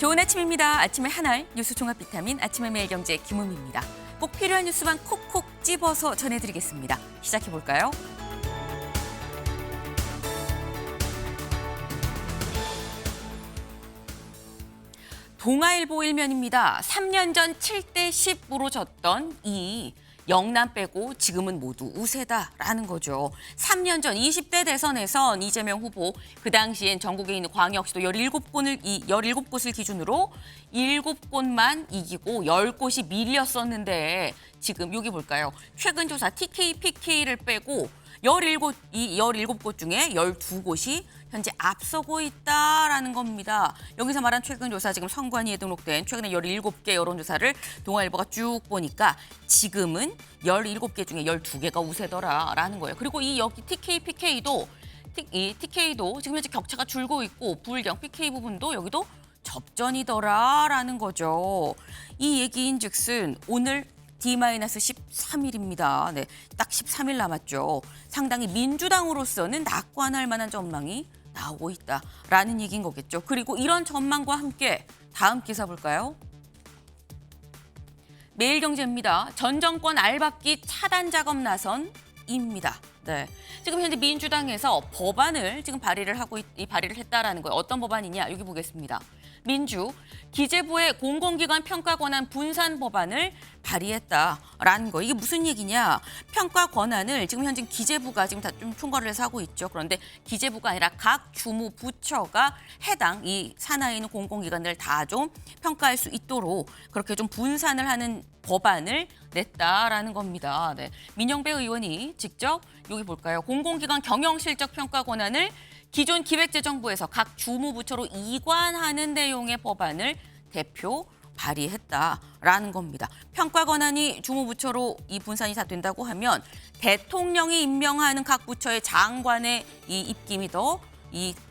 좋은 아침입니다. 아침의 한알 뉴스 종합 비타민 아침의 매일경제 김은미입니다. 꼭 필요한 뉴스만 콕콕 집어서 전해드리겠습니다. 시작해볼까요? 동아일보 일면입니다. 3년 전 7대 10으로 졌던 이 영남 빼고 지금은 모두 우세다라는 거죠. 3년 전 20대 대선에선 이재명 후보 그 당시엔 전국에 있는 광역시도 17곳을 기준으로 7곳만 이기고 10곳이 밀렸었는데 지금 여기 볼까요? 최근 조사 TK, PK를 빼고 17곳 중에 12곳이 현재 앞서고 있다라는 겁니다. 여기서 말한 최근 조사 지금 선관위에 등록된 최근에 17개 여론조사를 동아일보가 쭉 보니까 지금은 17개 중에 12개가 우세더라라는 거예요. 그리고 여기 TK, PK도 지금 현재 격차가 줄고 있고 불경 PK 부분도 여기도 접전이더라라는 거죠. 이 얘기인즉슨 오늘 D-13일입니다. 네, 딱 13일 남았죠. 상당히 민주당으로서는 낙관할 만한 전망이 나오고 있다라는 얘기인 거겠죠. 그리고 이런 전망과 함께 다음 기사 볼까요? 매일경제입니다. 전 정권 알박기 차단 작업 나선입니다. 네, 지금 현재 민주당에서 법안을 지금 발의를 했다라는 거예요. 어떤 법안이냐? 여기 보겠습니다. 민주 기재부의 공공기관 평가 권한 분산 법안을 발의했다라는 거. 이게 무슨 얘기냐? 평가 권한을 지금 현재 기재부가 지금 다 좀 총괄을 해서 하고 있죠. 그런데 기재부가 아니라 각 주무 부처가 해당 이 산하에 있는 공공기관을 다 좀 평가할 수 있도록 그렇게 좀 분산을 하는 법안을 냈다라는 겁니다. 네. 민영배 의원이 직접 여기 볼까요? 공공기관 경영실적 평가 권한을 기존 기획재정부에서 각 주무부처로 이관하는 내용의 법안을 대표 발의했다라는 겁니다. 평가 권한이 주무부처로 이 분산이 다 된다고 하면 대통령이 임명하는 각 부처의 장관의 이 입김이 더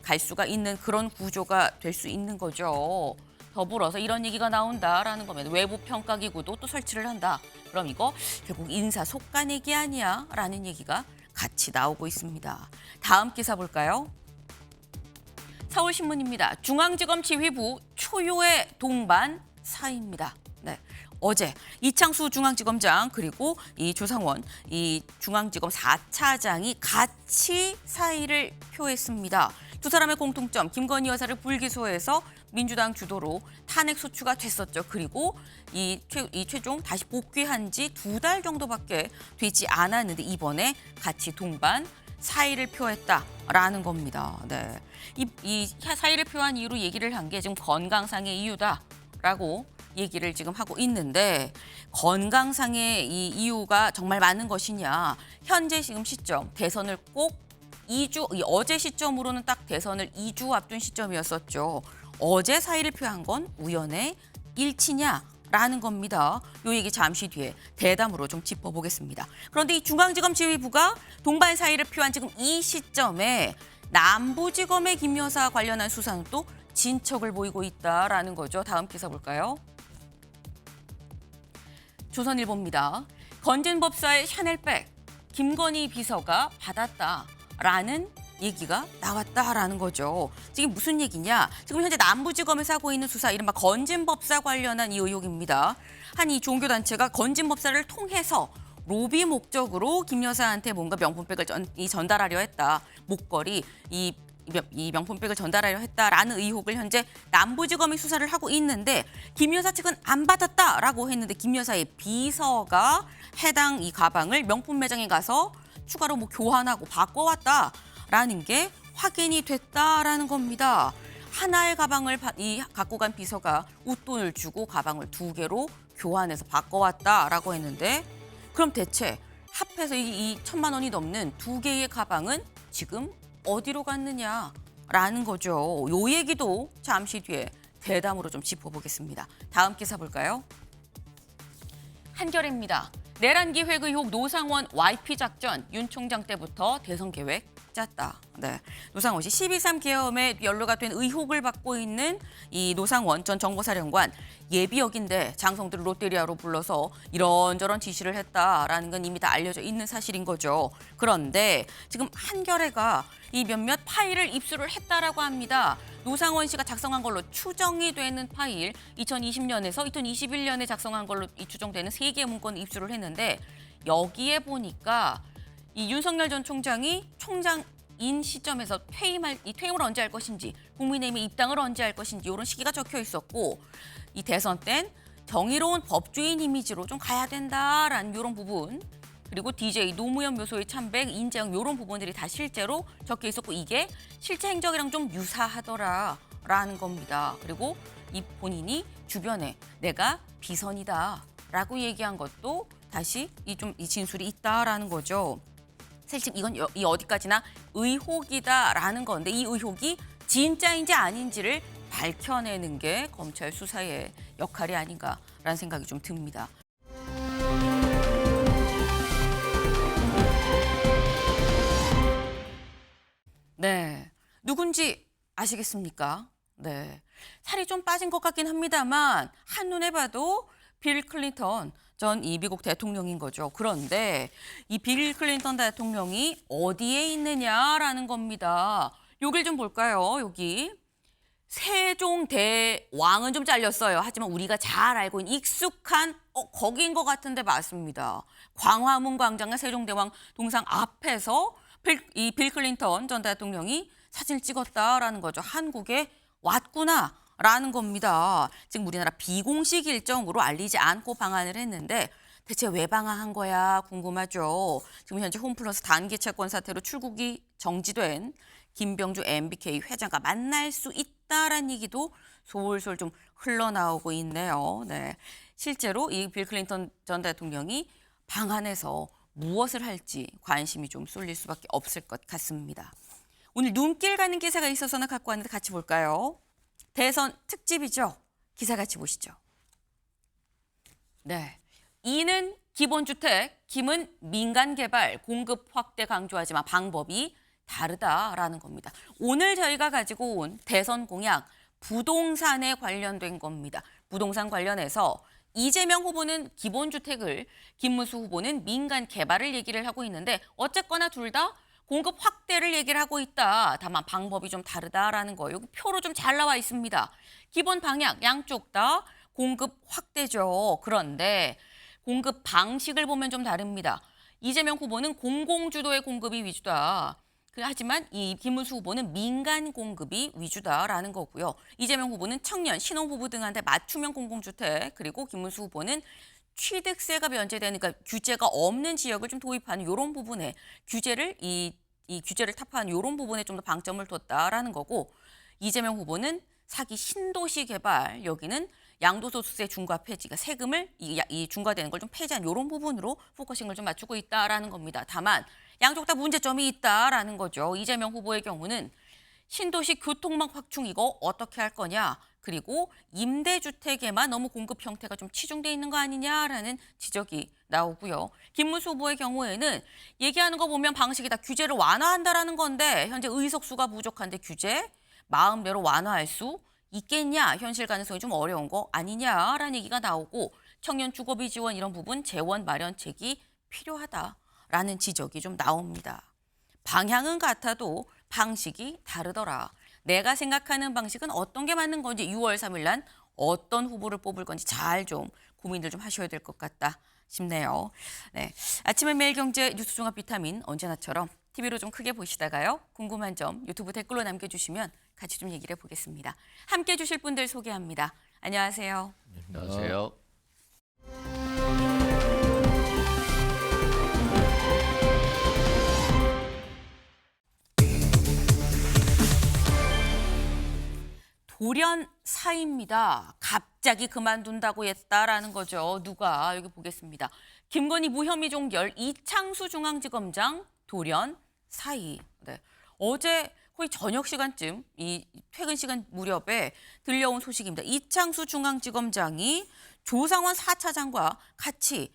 갈 수가 있는 그런 구조가 될 수 있는 거죠. 더불어서 이런 얘기가 나온다라는 겁니다. 외부 평가 기구도 또 설치를 한다. 그럼 이거 결국 인사 속가내기 아니야? 라는 얘기가 같이 나오고 있습니다. 다음 기사 볼까요? 서울신문입니다. 중앙지검 지휘부 초유의 동반 사이입니다. 네, 어제 이창수 중앙지검장 그리고 이 조상원 이 중앙지검 4차장이 같이 사의를 표했습니다. 두 사람의 공통점, 김건희 여사를 불기소해서 민주당 주도로 탄핵 소추가 됐었죠. 그리고 이 최종 다시 복귀한 지 2달 정도밖에 되지 않았는데 이번에 같이 동반 사의를 표했다라는 겁니다. 네, 이 사의를 표한 이유로 얘기를 한 게 지금 건강상의 이유다라고 얘기를 지금 하고 있는데 건강상의 이 이유가 정말 맞는 것이냐? 현재 지금 시점 대선을 꼭 2주 어제 시점으로는 딱 대선을 2주 앞둔 시점이었었죠. 어제 사의를 표한 건 우연의 일치냐? 라는 겁니다. 요 얘기 잠시 뒤에 대담으로 좀 짚어보겠습니다. 그런데 이 중앙지검 지휘부가 동반 사의를 표한 지금 이 시점에 남부지검의 김 여사 관련한 수사는 또 진척을 보이고 있다라는 거죠. 다음 기사 볼까요? 조선일보입니다. 건진법사의 샤넬백 김건희 비서가 받았다라는 얘기가 나왔다라는 거죠. 지금 무슨 얘기냐? 지금 현재 남부지검에서 하고 있는 수사 이른바 건진법사 관련한 이 의혹입니다. 한 이 종교단체가 건진법사를 통해서 로비 목적으로 김 여사한테 뭔가 명품백을 전달하려 했다. 목걸이 이 명품백을 전달하려 했다라는 의혹을 현재 남부지검이 수사를 하고 있는데 김 여사 측은 안 받았다라고 했는데 김 여사의 비서가 해당 이 가방을 명품 매장에 가서 추가로 교환하고 바꿔왔다라는 게 확인이 됐다라는 겁니다. 하나의 가방을 갖고 간 비서가 웃돈을 주고 가방을 2개로 교환해서 바꿔왔다라고 했는데 그럼 대체 합해서 이 1,000만 원이 넘는 2개의 가방은 지금 어디로 갔느냐라는 거죠. 요 얘기도 잠시 뒤에 대담으로 좀 짚어보겠습니다. 다음 기사 볼까요? 한겨레입니다. 내란 기획 의혹 노상원 YP 작전 윤 총장 때부터 대선 계획 짰다. 네, 노상원 씨 12.3 계엄에 연루가 된 의혹을 받고 있는 이 노상원 전 정보사령관 예비역인데 장성들을 롯데리아로 불러서 이런저런 지시를 했다라는 건 이미 다 알려져 있는 사실인 거죠. 그런데 지금 한겨레가 이 몇몇 파일을 입수를 했다라고 합니다. 노상원 씨가 작성한 걸로 추정이 되는 파일 2020년에서 2021년에 작성한 걸로 추정되는 3개의 문건을 입수를 했는데 여기에 보니까 이 윤석열 전 총장이 총장인 시점에서 퇴임을 언제 할 것인지, 국민의힘에 입당을 언제 할 것인지 이런 시기가 적혀 있었고 이 대선 땐 정의로운 법주인 이미지로 좀 가야 된다라는 이런 부분 그리고 DJ 노무현 묘소의 참백, 인재영 이런 부분들이 다 실제로 적혀 있었고 이게 실제 행적이랑 좀 유사하더라라는 겁니다. 그리고 이 본인이 주변에 내가 비선이다라고 얘기한 것도 다시 이 진술이 있다라는 거죠. 사실 이건 이 어디까지나 의혹이다라는 건데 이 의혹이 진짜인지 아닌지를 밝혀내는 게 검찰 수사의 역할이 아닌가라는 생각이 좀 듭니다. 네, 누군지 아시겠습니까? 네, 살이 좀 빠진 것 같긴 합니다만 한눈에 봐도 빌 클린턴 전 이 미국 대통령인 거죠. 그런데 이 빌 클린턴 대통령이 어디에 있느냐라는 겁니다. 여길 좀 볼까요? 여기 세종대왕은 좀 잘렸어요. 하지만 우리가 잘 알고 있는 익숙한 거기인 것 같은데 맞습니다. 광화문 광장과 세종대왕 동상 앞에서 빌 클린턴 전 대통령이 사진을 찍었다라는 거죠. 한국에 왔구나라는 겁니다. 지금 우리나라 비공식 일정으로 알리지 않고 방한을 했는데 대체 왜 방한한 거야 궁금하죠. 지금 현재 홈플러스 단기 채권 사태로 출국이 정지된 김병주 MBK 회장과 만날 수 있다라는 얘기도 솔솔 좀 흘러나오고 있네요. 네, 실제로 이 빌 클린턴 전 대통령이 방한해서 무엇을 할지 관심이 좀 쏠릴 수밖에 없을 것 같습니다. 오늘 눈길 가는 기사가 있어서는 갖고 왔는데 같이 볼까요? 대선 특집이죠. 기사 같이 보시죠. 네, 이는 기본주택, 김은 민간개발, 공급 확대 강조하지만 방법이 다르다라는 겁니다. 오늘 저희가 가지고 온 대선 공약, 부동산에 관련된 겁니다. 부동산 관련해서 이재명 후보는 기본주택을, 김문수 후보는 민간 개발을 얘기를 하고 있는데 어쨌거나 둘 다 공급 확대를 얘기를 하고 있다. 다만 방법이 좀 다르다라는 거. 여기 표로 좀 잘 나와 있습니다. 기본 방향 양쪽 다 공급 확대죠. 그런데 공급 방식을 보면 좀 다릅니다. 이재명 후보는 공공주도의 공급이 위주다. 하지만 이 김문수 후보는 민간 공급이 위주다라는 거고요. 이재명 후보는 청년, 신혼부부 등한테 맞춤형 공공주택, 그리고 김문수 후보는 취득세가 면제되는, 그러니까 규제가 없는 지역을 좀 도입하는 이런 부분에 규제를 이 규제를 타파하는 이런 부분에 좀 더 방점을 뒀다라는 거고, 이재명 후보는 사기 신도시 개발, 여기는 양도소득세 중과 폐지가 세금을 이 중과되는 걸 좀 폐지한 이런 부분으로 포커싱을 좀 맞추고 있다라는 겁니다. 다만 양쪽 다 문제점이 있다라는 거죠. 이재명 후보의 경우는 신도시 교통망 확충 이거 어떻게 할 거냐, 그리고 임대주택에만 너무 공급 형태가 좀 치중돼 있는 거 아니냐라는 지적이 나오고요. 김문수 후보의 경우에는 얘기하는 거 보면 방식이 다 규제를 완화한다라는 건데 현재 의석수가 부족한데 규제 마음대로 완화할 수 있겠냐, 현실 가능성이 좀 어려운 거 아니냐라는 얘기가 나오고, 청년 주거비 지원 이런 부분 재원 마련책이 필요하다라는 지적이 좀 나옵니다. 방향은 같아도 방식이 다르더라. 내가 생각하는 방식은 어떤 게 맞는 건지 6월 3일 날 어떤 후보를 뽑을 건지 잘 좀 고민들 좀 하셔야 될 것 같다 싶네요. 네, 아침의 매일경제 뉴스 종합 비타민 언제나처럼 TV로 좀 크게 보시다가요. 궁금한 점 유튜브 댓글로 남겨주시면 같이 좀 얘기를 해보겠습니다. 함께해 주실 분들 소개합니다. 안녕하세요. 안녕하세요. 돌연사입니다. 갑자기 그만둔다고 했다라는 거죠. 누가? 여기 보겠습니다. 김건희 무혐의 종결 이창수 중앙지검장 돌연사의. 네. 어제 거의 저녁 시간쯤, 이 퇴근 시간 무렵에 들려온 소식입니다. 이창수 중앙지검장이 조상원 4차장과 같이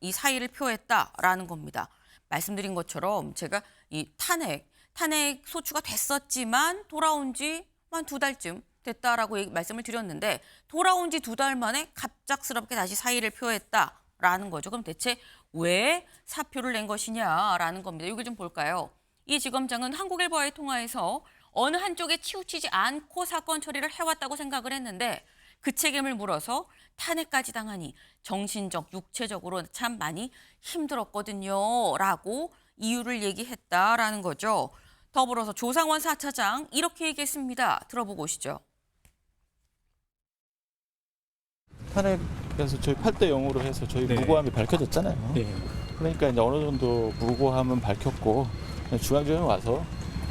이 사의를 표했다라는 겁니다. 말씀드린 것처럼 제가 이 탄핵 탄핵 소추가 됐었지만 돌아온 지 한 2달쯤 됐다라고 말씀을 드렸는데 돌아온 지 2달 만에 갑작스럽게 다시 사의를 표했다라는 거죠. 그럼 대체 왜 사표를 낸 것이냐라는 겁니다. 이걸 좀 볼까요? 이 지검장은 한국일보와의 통화에서 어느 한쪽에 치우치지 않고 사건 처리를 해왔다고 생각을 했는데 그 책임을 물어서 탄핵까지 당하니 정신적, 육체적으로 참 많이 힘들었거든요. 라고 이유를 얘기했다라는 거죠. 더불어서 조상원 4차장 이렇게 얘기했습니다. 들어보고 오시죠. 탄핵에서 저희 8대 0으로 해서 저희 네. 무고함이 밝혀졌잖아요. 네. 그러니까 이제 어느 정도 무고함은 밝혔고 중앙지검에 와서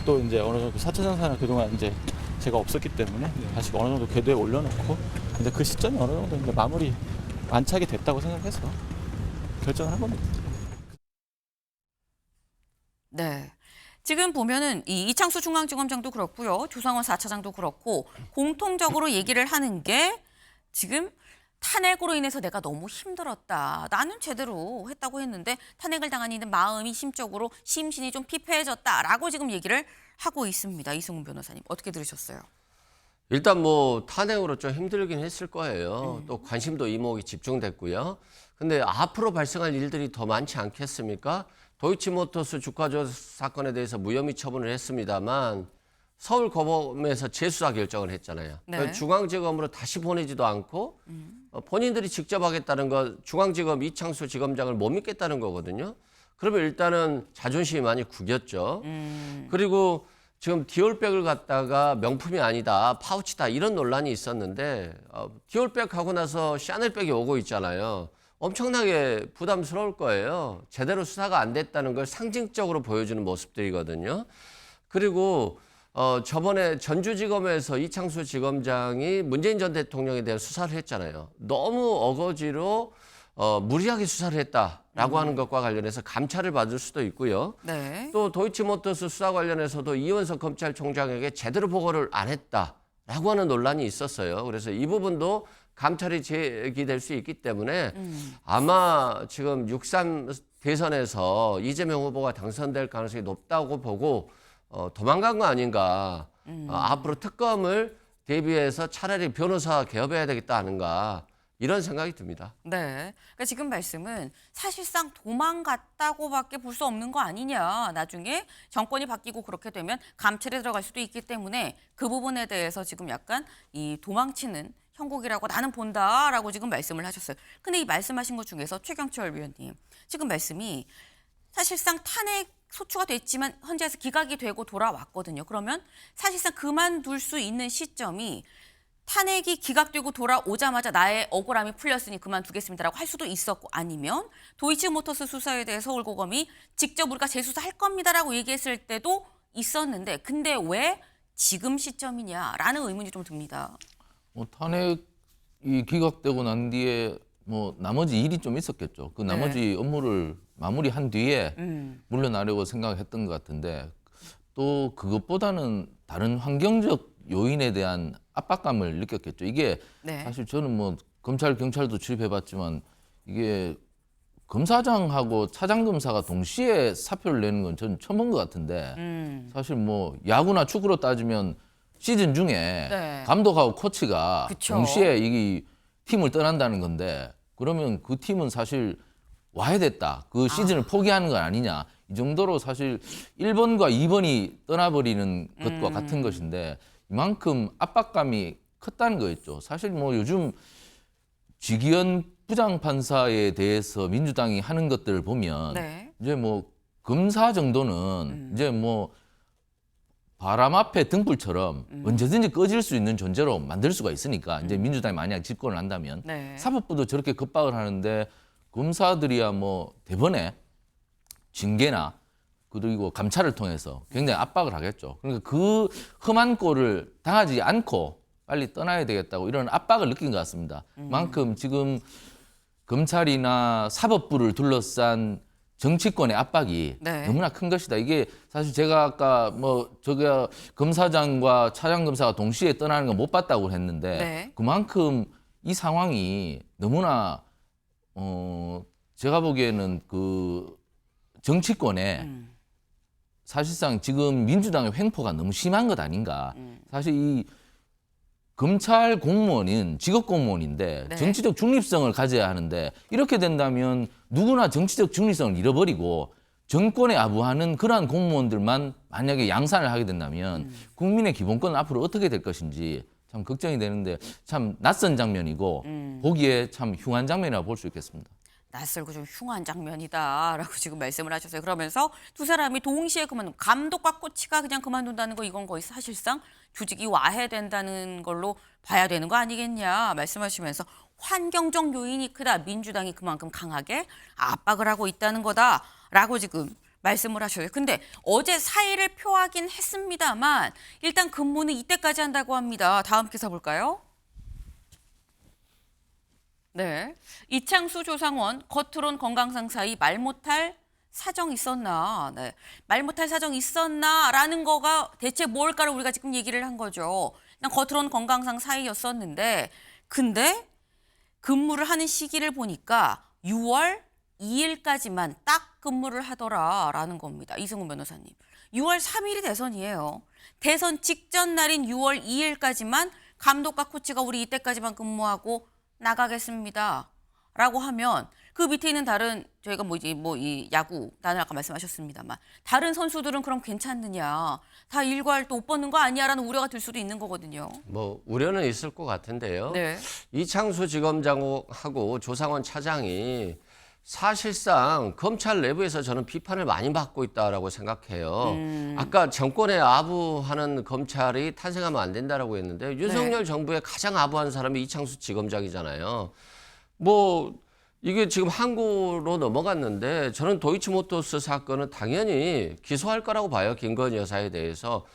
또 이제 어느 정도 4차장 사는 그동안 이제 제가 없었기 때문에 다시 어느 정도 궤도에 올려놓고 이제 그 시점이 어느 정도 이제 마무리 완착이 됐다고 생각해서 결정을 한 겁니다. 네. 지금 보면은 이 이창수 중앙지검장도 그렇고요. 조상원 4차장도 그렇고 공통적으로 얘기를 하는 게 지금 탄핵으로 인해서 내가 너무 힘들었다. 나는 제대로 했다고 했는데 탄핵을 당한 이는 마음이 심적으로 심신이 좀 피폐해졌다라고 지금 얘기를 하고 있습니다. 이승훈 변호사님 어떻게 들으셨어요? 일단 뭐 탄핵으로 좀 힘들긴 했을 거예요. 또 관심도 이목이 집중됐고요. 근데 앞으로 발생할 일들이 더 많지 않겠습니까? 도이치모터스 주가 조작 사건에 대해서 무혐의 처분을 했습니다만 서울고검에서 재수사 결정을 했잖아요. 네. 중앙지검으로 다시 보내지도 않고 본인들이 직접 하겠다는 거 중앙지검 이창수 지검장을 못 믿겠다는 거거든요. 그러면 일단은 자존심이 많이 구겼죠. 그리고 지금 디올백을 갖다가 명품이 아니다, 파우치다 이런 논란이 있었는데 디올백 하고 나서 샤넬백이 오고 있잖아요. 엄청나게 부담스러울 거예요. 제대로 수사가 안 됐다는 걸 상징적으로 보여주는 모습들이거든요. 그리고 저번에 전주지검에서 이창수 지검장이 문재인 전 대통령에 대한 수사를 했잖아요. 너무 어거지로 무리하게 수사를 했다라고 하는 것과 관련해서 감찰을 받을 수도 있고요. 네. 또 도이치모터스 수사 관련해서도 이원석 검찰총장에게 제대로 보고를 안 했다라고 하는 논란이 있었어요. 그래서 이 부분도 감찰이 제기될 수 있기 때문에 아마 지금 6.3 대선에서 이재명 후보가 당선될 가능성이 높다고 보고 도망간 거 아닌가. 앞으로 특검을 대비해서 차라리 변호사 개업해야 되겠다 하는가. 이런 생각이 듭니다. 네. 그러니까 지금 말씀은 사실상 도망갔다고밖에 볼 수 없는 거 아니냐. 나중에 정권이 바뀌고 그렇게 되면 감찰에 들어갈 수도 있기 때문에 그 부분에 대해서 지금 약간 이 도망치는 형국이라고 나는 본다라고 지금 말씀을 하셨어요. 근데 이 말씀하신 것 중에서 최경철 위원님 지금 말씀이 사실상 탄핵 소추가 됐지만 헌재에서 기각이 되고 돌아왔거든요. 그러면 사실상 그만둘 수 있는 시점이 탄핵이 기각되고 돌아오자마자 나의 억울함이 풀렸으니 그만두겠습니다라고 할 수도 있었고 아니면 도이치모터스 수사에 대해 서울고검이 직접 우리가 재수사할 겁니다라고 얘기했을 때도 있었는데 근데 왜 지금 시점이냐라는 의문이 좀 듭니다. 탄핵이 기각되고 난 뒤에 뭐 나머지 일이 좀 있었겠죠. 그 나머지 업무를 마무리한 뒤에 물러나려고 생각했던 것 같은데 또 그것보다는 다른 환경적 요인에 대한 압박감을 느꼈겠죠. 이게 네. 사실 저는 뭐 검찰, 경찰도 출입해봤지만 이게 검사장하고 차장검사가 동시에 사표를 내는 건 저는 처음 본 것 같은데 사실 뭐 야구나 축구로 따지면 시즌 중에 네. 감독하고 코치가 그쵸. 동시에 이 팀을 떠난다는 건데 그러면 그 팀은 사실 와야 됐다. 그 시즌을 포기하는 건 아니냐. 이 정도로 사실 1번과 2번이 떠나버리는 것과 같은 것인데 이만큼 압박감이 컸다는 거였죠. 사실 뭐 요즘 지기현 부장판사에 대해서 민주당이 하는 것들을 보면 네. 이제 뭐 검사 정도는 이제 뭐 바람 앞에 등불처럼 언제든지 꺼질 수 있는 존재로 만들 수가 있으니까 이제 민주당이 만약 집권을 한다면 네. 사법부도 저렇게 겁박을 하는데 검사들이야 뭐 대번에 징계나 그리고 감찰을 통해서 굉장히 압박을 하겠죠. 그러니까 그 험한 꼴을 당하지 않고 빨리 떠나야 되겠다고 이런 압박을 느낀 것 같습니다. 그만큼 지금 검찰이나 사법부를 둘러싼 정치권의 압박이 네. 너무나 큰 것이다. 이게 사실 제가 아까 뭐 저가 검사장과 차장검사가 동시에 떠나는 거 못 봤다고 했는데 네. 그만큼 이 상황이 너무나 제가 보기에는 그 정치권에 사실상 지금 민주당의 횡포가 너무 심한 것 아닌가. 사실 이 검찰 공무원인 직업 공무원인데 네. 정치적 중립성을 가져야 하는데 이렇게 된다면 누구나 정치적 중립성을 잃어버리고 정권에 아부하는 그러한 공무원들만 만약에 양산을 하게 된다면 국민의 기본권은 앞으로 어떻게 될 것인지 참 걱정이 되는데 참 낯선 장면이고 보기에 참 흉한 장면이라고 볼 수 있겠습니다. 낯설고 좀 흉한 장면이다라고 지금 말씀을 하셨어요. 그러면서 두 사람이 동시에 그만둔 감독과 코치가 그냥 그만둔다는 거 이건 거의 사실상 조직이 와해된다는 걸로 봐야 되는 거 아니겠냐 말씀하시면서 환경적 요인이 크다. 민주당이 그만큼 강하게 압박을 하고 있다는 거다라고 지금 말씀을 하셔요. 근데 어제 사의를 표하긴 했습니다만 일단 근무는 이때까지 한다고 합니다. 다음 기사 볼까요? 네, 이창수 조상원 겉으론 건강상 사이 말 못할 사정 있었나? 네, 말 못할 사정 있었나라는 거가 대체 뭘까를 우리가 지금 얘기를 한 거죠. 그냥 겉으론 건강상 사이였었는데, 근데 근무를 하는 시기를 보니까 6월 2일까지만 딱 근무를 하더라라는 겁니다. 이승훈 변호사님. 6월 3일이 대선이에요. 대선 직전 날인 6월 2일까지만 감독과 코치가 우리 이때까지만 근무하고 나가겠습니다. 라고 하면 그 밑에 있는 다른 저희가 이 야구 단을 아까 말씀하셨습니다만 다른 선수들은 그럼 괜찮느냐? 다 일괄 또 못 벗는 거 아니야라는 우려가 들 수도 있는 거거든요. 뭐 우려는 있을 것 같은데요. 네. 이창수 지검장하고 조상원 차장이 사실상 검찰 내부에서 저는 비판을 많이 받고 있다라고 생각해요. 아까 정권에 아부하는 검찰이 탄생하면 안 된다라고 했는데 윤석열 정부에 가장 아부한 사람이 이창수 지검장이잖아요. 뭐 이게 지금 항고로 넘어갔는데 저는 도이치모터스 사건은 당연히 기소할 거라고 봐요. 김건희 여사에 대해서.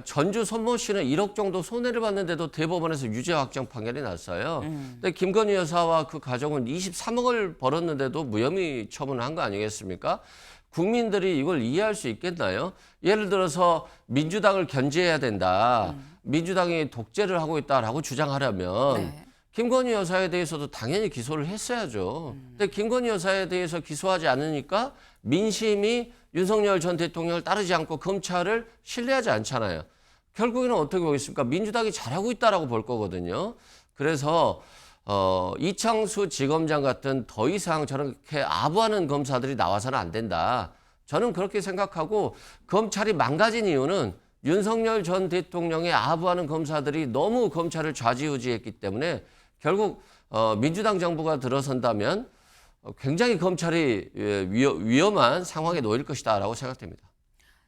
전주 손모 씨는 1억 정도 손해를 봤는데도 대법원에서 유죄 확정 판결이 났어요. 근데 김건희 여사와 그 가족은 23억을 벌었는데도 무혐의 처분을 한 거 아니겠습니까? 국민들이 이걸 이해할 수 있겠나요? 예를 들어서 민주당을 견제해야 된다. 민주당이 독재를 하고 있다라고 주장하려면 네. 김건희 여사에 대해서도 당연히 기소를 했어야죠. 근데 김건희 여사에 대해서 기소하지 않으니까 민심이 윤석열 전 대통령을 따르지 않고 검찰을 신뢰하지 않잖아요. 결국에는 어떻게 보겠습니까? 민주당이 잘하고 있다라고 볼 거거든요. 그래서 이창수 지검장 같은 더 이상 저렇게 아부하는 검사들이 나와서는 안 된다. 저는 그렇게 생각하고 검찰이 망가진 이유는 윤석열 전 대통령의 아부하는 검사들이 너무 검찰을 좌지우지했기 때문에 결국 민주당 정부가 들어선다면 굉장히 검찰이 위험한 상황에 놓일 것이다라고 생각됩니다.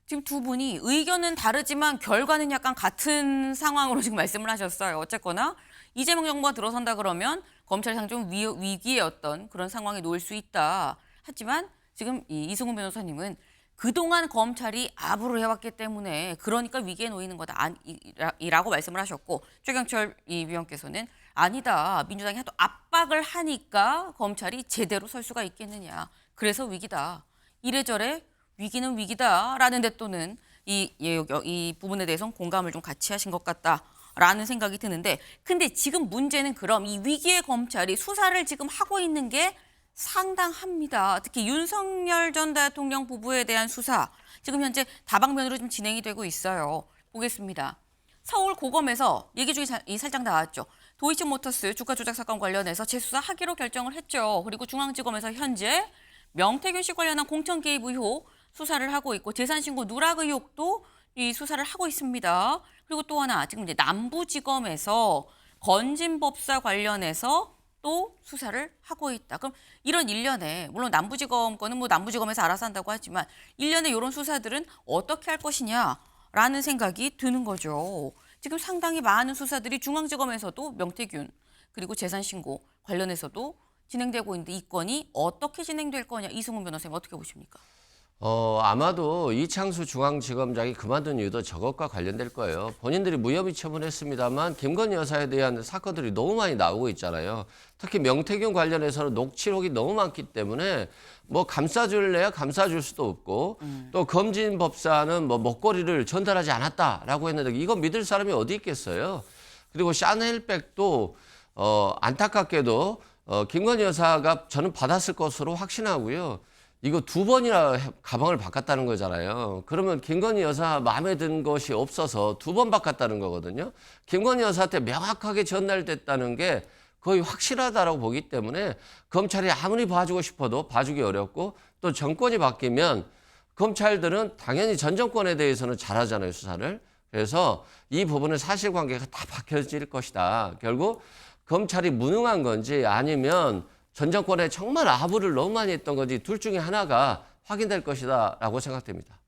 지금 두 분이 의견은 다르지만 결과는 약간 같은 상황으로 지금 말씀을 하셨어요. 어쨌거나 이재명 정부가 들어선다 그러면 검찰상 좀 위기의 어떤 그런 상황에 놓일 수 있다. 하지만 지금 이승훈 변호사님은 그동안 검찰이 아부를 해왔기 때문에 그러니까 위기에 놓이는 거다라고 말씀을 하셨고 최경철 위원께서는 아니다. 민주당이 하도 압박을 하니까 검찰이 제대로 설 수가 있겠느냐. 그래서 위기다. 이래저래 위기는 위기다라는 데 또는 이 부분에 대해서는 공감을 좀 같이 하신 것 같다라는 생각이 드는데 근데 지금 문제는 그럼 이 위기의 검찰이 수사를 지금 하고 있는 게 상당합니다. 특히 윤석열 전 대통령 부부에 대한 수사 지금 현재 다방면으로 좀 진행이 되고 있어요. 보겠습니다. 서울 고검에서 얘기 중에 살짝 나왔죠. 도이치모터스 주가 조작 사건 관련해서 재수사하기로 결정을 했죠. 그리고 중앙지검에서 현재 명태균 씨 관련한 공천 개입 의혹 수사를 하고 있고 재산신고 누락 의혹도 이 수사를 하고 있습니다. 그리고 또 하나 지금 이제 남부지검에서 건진법사 관련해서 또 수사를 하고 있다. 그럼 이런 일련의 물론 남부지검 거는 뭐 남부지검에서 알아서 한다고 하지만 일련의 이런 수사들은 어떻게 할 것이냐라는 생각이 드는 거죠. 지금 상당히 많은 수사들이 중앙지검에서도 명태균 그리고 재산신고 관련해서도 진행되고 있는데 이 건이 어떻게 진행될 거냐 이승훈 변호사님 어떻게 보십니까? 아마도 이창수 중앙지검장이 그만둔 이유도 저것과 관련될 거예요. 본인들이 무혐의 처분했습니다만 김건희 여사에 대한 사건들이 너무 많이 나오고 있잖아요. 특히 명태균 관련해서는 녹취록이 너무 많기 때문에 뭐 감싸줄래야 감싸줄 수도 없고 또 검진법사는 뭐 먹거리를 전달하지 않았다라고 했는데 이거 믿을 사람이 어디 있겠어요. 그리고 샤넬백도 안타깝게도 김건희 여사가 저는 받았을 것으로 확신하고요. 이거 2번이나 가방을 바꿨다는 거잖아요. 그러면 김건희 여사 마음에 든 것이 없어서 2번 바꿨다는 거거든요. 김건희 여사한테 명확하게 전달됐다는 게 거의 확실하다라고 보기 때문에 검찰이 아무리 봐주고 싶어도 봐주기 어렵고 또 정권이 바뀌면 검찰들은 당연히 전 정권에 대해서는 잘하잖아요, 수사를. 그래서 이 부분은 사실관계가 다 밝혀질 것이다. 결국 검찰이 무능한 건지 아니면 전 정권에 정말 아부를 너무 많이 했던 건지 둘 중에 하나가 확인될 것이다라고 생각됩니다.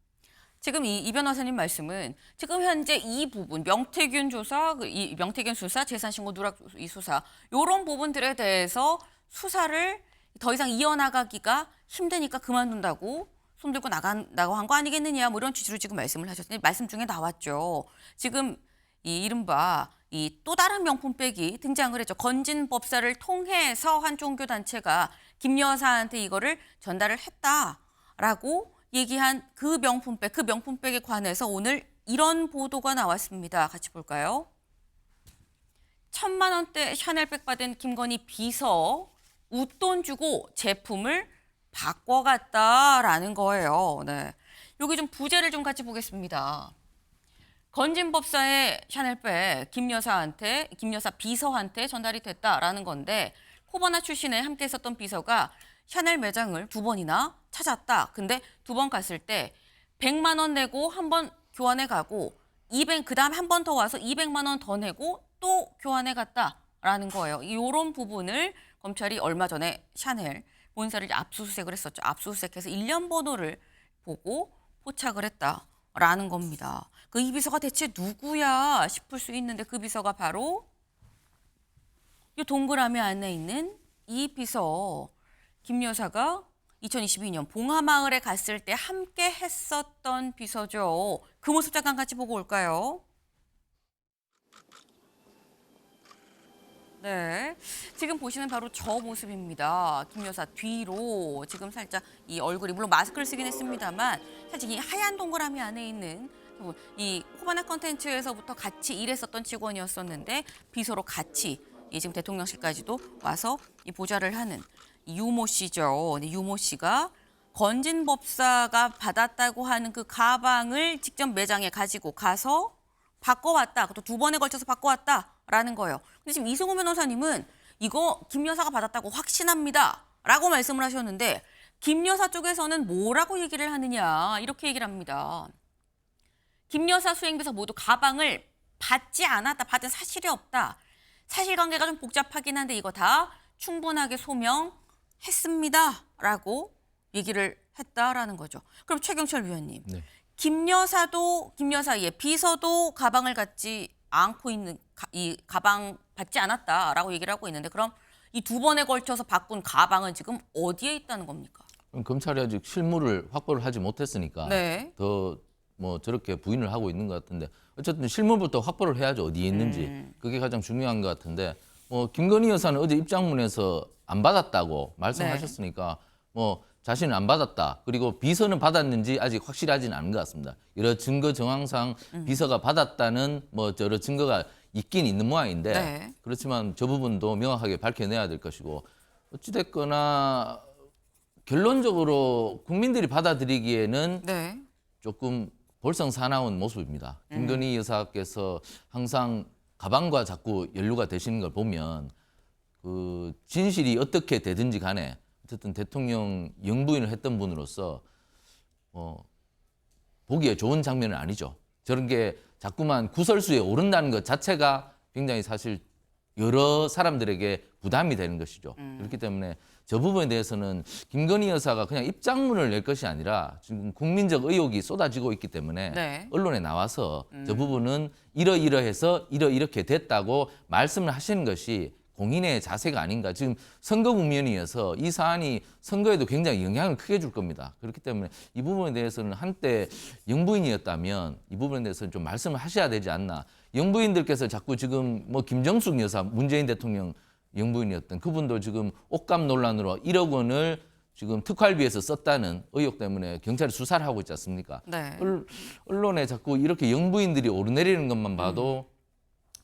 지금 이 변호사님 말씀은 지금 현재 이 부분 명태균 조사, 이 명태균 수사, 재산신고 누락 이 수사 이런 부분들에 대해서 수사를 더 이상 이어나가기가 힘드니까 그만둔다고 손들고 나간다고 한 거 아니겠느냐 뭐 이런 취지로 지금 말씀을 하셨는데 말씀 중에 나왔죠. 지금 이 이른바 이 또 다른 명품백이 등장을 했죠. 건진 법사를 통해서 한 종교 단체가 김 여사한테 이거를 전달을 했다라고 얘기한 그 명품백에 관해서 오늘 이런 보도가 나왔습니다. 같이 볼까요? 1,000만 원대 샤넬백 받은 김건희 비서 웃돈 주고 제품을 바꿔갔다라는 거예요. 네, 여기 좀 부제를 좀 같이 보겠습니다. 건진법사의 샤넬백 김 여사 비서한테 전달이 됐다라는 건데 호버나 출신에 함께 있었던 비서가 샤넬 매장을 2번이나 찾았다. 근데 2번 갔을 때 100만 원 내고 한 번 교환해 가고 그다음에 한 번 더 와서 200만 원 더 내고 또 교환해 갔다라는 거예요. 이런 부분을 검찰이 얼마 전에 샤넬 본사를 압수수색을 했었죠. 압수수색해서 1년 번호를 보고 포착을 했다라는 겁니다. 그 이 비서가 대체 누구야 싶을 수 있는데 그 비서가 바로 이 동그라미 안에 있는 이 비서 김 여사가 2022년 봉하마을에 갔을 때 함께 했었던 비서죠. 그 모습 잠깐 같이 보고 올까요? 네, 지금 보시는 바로 저 모습입니다. 김 여사 뒤로 지금 살짝 이 얼굴이 물론 마스크를 쓰긴 했습니다만 살짝 이 하얀 동그라미 안에 있는 이 코바나 컨텐츠에서부터 같이 일했었던 직원이었었는데 비서로 같이 지금 대통령실까지도 와서 이 보좌를 하는 유모 씨죠. 유모 씨가 건진 법사가 받았다고 하는 그 가방을 직접 매장에 가지고 가서 바꿔왔다. 또 2번에 걸쳐서 바꿔왔다라는 거예요. 근데 지금 이승우 변호사님은 이거 김 여사가 받았다고 확신합니다라고 말씀을 하셨는데 김 여사 쪽에서는 뭐라고 얘기를 하느냐 이렇게 얘기를 합니다. 김 여사 수행비서 모두 가방을 받지 않았다. 받은 사실이 없다. 사실관계가 좀 복잡하긴 한데 이거 다 충분하게 소명했습니다라고 얘기를 했다라는 거죠. 그럼 최경철 위원님, 네. 김 여사의 비서도 가방을 갖지 않고 있는 이 가방 받지 않았다라고 얘기를 하고 있는데 그럼 이 2번에 걸쳐서 바꾼 가방은 지금 어디에 있다는 겁니까? 그럼 검찰이 아직 실물을 확보를 하지 못했으니까 네. 더 뭐 저렇게 부인을 하고 있는 것 같은데 어쨌든 실물부터 확보를 해야죠. 어디에 있는지. 그게 가장 중요한 것 같은데 뭐 김건희 여사는 어제 입장문에서 안 받았다고 말씀하셨으니까 뭐 자신은 안 받았다. 그리고 비서는 받았는지 아직 확실하지는 않은 것 같습니다. 여러 증거 정황상 비서가 받았다는 뭐 여러 증거가 있긴 있는 모양인데 네. 그렇지만 저 부분도 명확하게 밝혀내야 될 것이고 어찌됐거나 결론적으로 국민들이 받아들이기에는 네. 조금 볼썽사나운 모습입니다. 김건희 여사께서 항상 가방과 자꾸 연루가 되시는 걸 보면 그 진실이 어떻게 되든지 간에 어쨌든 대통령 영부인을 했던 분으로서 보기에 좋은 장면은 아니죠. 저런 게 자꾸만 구설수에 오른다는 것 자체가 굉장히 사실 여러 사람들에게 부담이 되는 것이죠. 그렇기 때문에 저 부분에 대해서는 김건희 여사가 그냥 입장문을 낼 것이 아니라 지금 국민적 의혹이 쏟아지고 있기 때문에 네. 언론에 나와서 저 부분은 이러이러해서 이렇게 됐다고 말씀을 하시는 것이 공인의 자세가 아닌가. 지금 선거 국면이어서 이 사안이 선거에도 굉장히 영향을 크게 줄 겁니다. 그렇기 때문에 이 부분에 대해서는 한때 영부인이었다면 이 부분에 대해서는 좀 말씀을 하셔야 되지 않나. 영부인들께서 자꾸 지금 뭐 김정숙 여사, 문재인 대통령 영부인이었던 그분도 지금 옷감 논란으로 1억 원을 지금 특활비에서 썼다는 의혹 때문에 경찰이 수사를 하고 있지 않습니까? 네. 언론에 자꾸 이렇게 영부인들이 오르내리는 것만 봐도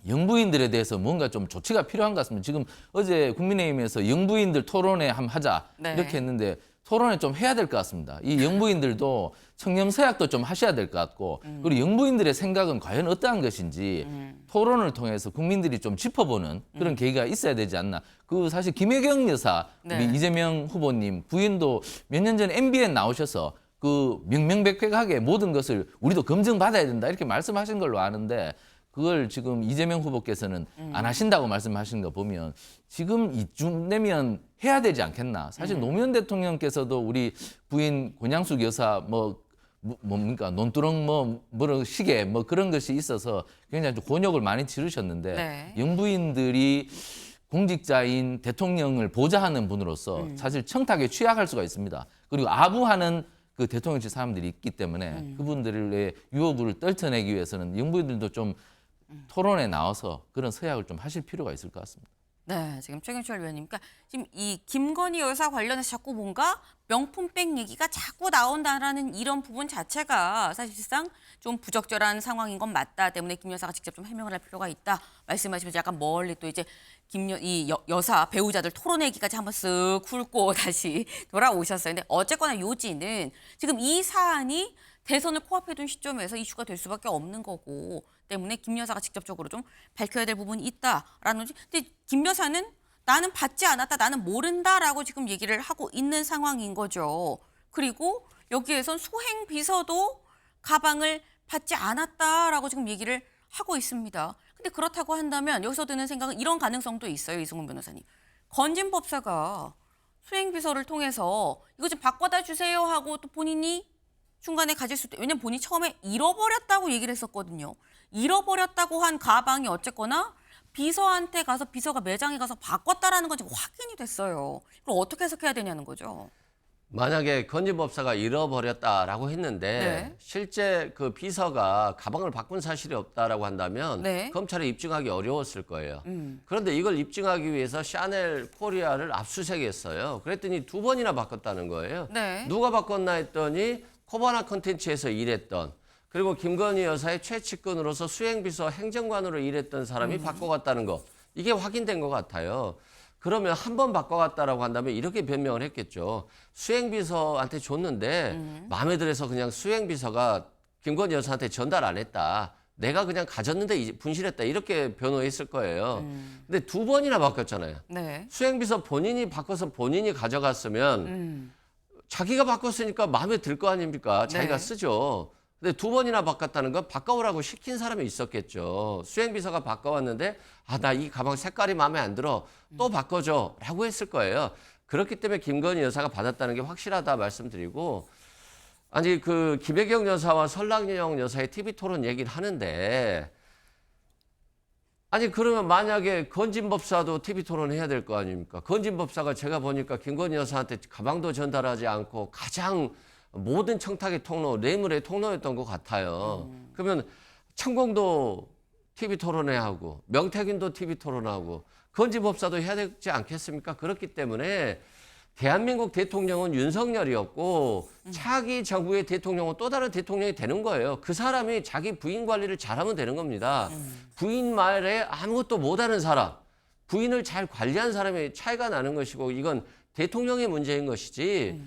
영부인들에 대해서 뭔가 좀 조치가 필요한 것 같습니다. 지금 어제 국민의힘에서 영부인들 토론회 한번 하자 네. 이렇게 했는데 토론을 좀 해야 될 것 같습니다. 이 영부인들도 청렴서약도 좀 하셔야 될 것 같고 그리고 영부인들의 생각은 과연 어떠한 것인지 토론을 통해서 국민들이 좀 짚어보는 그런 계기가 있어야 되지 않나. 그 사실 김혜경 여사, 네. 우리 이재명 후보님 부인도 몇 년 전에 MBN 나오셔서 그 명명백백하게 모든 것을 우리도 검증받아야 된다 이렇게 말씀하신 걸로 아는데 그걸 지금 이재명 후보께서는 안 하신다고 말씀하시는 거 보면 지금 이쯤 되면 해야 되지 않겠나. 사실 노무현 대통령께서도 우리 부인 권양숙 여사 뭡니까 논두렁 뭐런 시계 뭐 그런 것이 있어서 굉장히 좀 곤욕을 많이 치르셨는데 네. 영부인들이 공직자인 대통령을 보좌하는 분으로서 사실 청탁에 취약할 수가 있습니다. 그리고 아부하는 그 대통령실 사람들이 있기 때문에 그분들의 유혹을 떨쳐내기 위해서는 영부인들도 좀 토론에 나와서 그런 서약을 좀 하실 필요가 있을 것 같습니다. 네, 지금 최경철 위원님, 그러니까 지금 이 김건희 여사 관련해서 자꾸 뭔가 명품백 얘기가 자꾸 나온다라는 이런 부분 자체가 사실상 좀 부적절한 상황인 건 맞다 때문에 김 여사가 직접 좀 해명을 할 필요가 있다 말씀하시면서 약간 멀리 또 이제 여사 배우자들 토론 얘기까지 한번 쓱 훑고 다시 돌아오셨어요. 근데 어쨌거나 요지는 지금 이 사안이 대선을 코앞에 둔 시점에서 이슈가 될 수밖에 없는 거고 때문에 김 여사가 직접적으로 좀 밝혀야 될 부분이 있다라는 거지. 근데 김 여사는 나는 받지 않았다, 나는 모른다라고 지금 얘기를 하고 있는 상황인 거죠. 그리고 여기에선 수행 비서도 가방을 받지 않았다라고 지금 얘기를 하고 있습니다. 근데 그렇다고 한다면 여기서 드는 생각은 이런 가능성도 있어요, 이승훈 변호사님. 건진 법사가 수행 비서를 통해서 이거 좀 바꿔다 주세요 하고 또 본인이 중간에 가질 수도, 왜냐면 본인이 처음에 잃어버렸다고 얘기를 했었거든요. 잃어버렸다고 한 가방이 어쨌거나 비서한테 가서 비서가 매장에 가서 바꿨다라는 건 지금 확인이 됐어요. 그럼 어떻게 해석해야 되냐는 거죠. 만약에 건진법사가 잃어버렸다라고 했는데 네. 실제 그 비서가 가방을 바꾼 사실이 없다라고 한다면 네. 검찰에 입증하기 어려웠을 거예요. 그런데 이걸 입증하기 위해서 샤넬 코리아를 압수수색했어요. 그랬더니 2번이나 바꿨다는 거예요. 네. 누가 바꿨나 했더니 코바나 컨텐츠에서 일했던 그리고 김건희 여사의 최측근으로서 수행비서 행정관으로 일했던 사람이 바꿔갔다는 거. 이게 확인된 것 같아요. 그러면 한 번 바꿔갔다라고 한다면 이렇게 변명을 했겠죠. 수행비서한테 줬는데 마음에 들어서 그냥 수행비서가 김건희 여사한테 전달 안 했다. 내가 그냥 가졌는데 분실했다. 이렇게 변호했을 거예요. 근데 2번이나 바꿨잖아요. 네. 수행비서 본인이 바꿔서 본인이 가져갔으면 자기가 바꿨으니까 마음에 들 거 아닙니까? 자기가 네. 쓰죠. 근데 2번이나 바꿨다는 건 바꿔오라고 시킨 사람이 있었겠죠. 수행비서가 바꿔왔는데 나 이 가방 색깔이 마음에 안 들어. 또 바꿔줘 라고 했을 거예요. 그렇기 때문에 김건희 여사가 받았다는 게 확실하다 말씀드리고 아니 그 김혜경 여사와 설랑영 여사의 TV 토론 얘기를 하는데 아니 그러면 만약에 건진법사도 TV 토론해야 될 거 아닙니까? 건진법사가 제가 보니까 김건희 여사한테 가방도 전달하지 않고 가장 모든 청탁의 통로, 뇌물의 통로였던 것 같아요. 그러면 천공도 TV 토론해야 하고 명태균도 TV 토론하고 건진법사도 해야 되지 않겠습니까? 그렇기 때문에 대한민국 대통령은 윤석열이었고 차기 정부의 대통령은 또 다른 대통령이 되는 거예요. 그 사람이 자기 부인 관리를 잘하면 되는 겁니다. 부인 말에 아무것도 못하는 사람, 부인을 잘 관리한 사람이 차이가 나는 것이고 이건 대통령의 문제인 것이지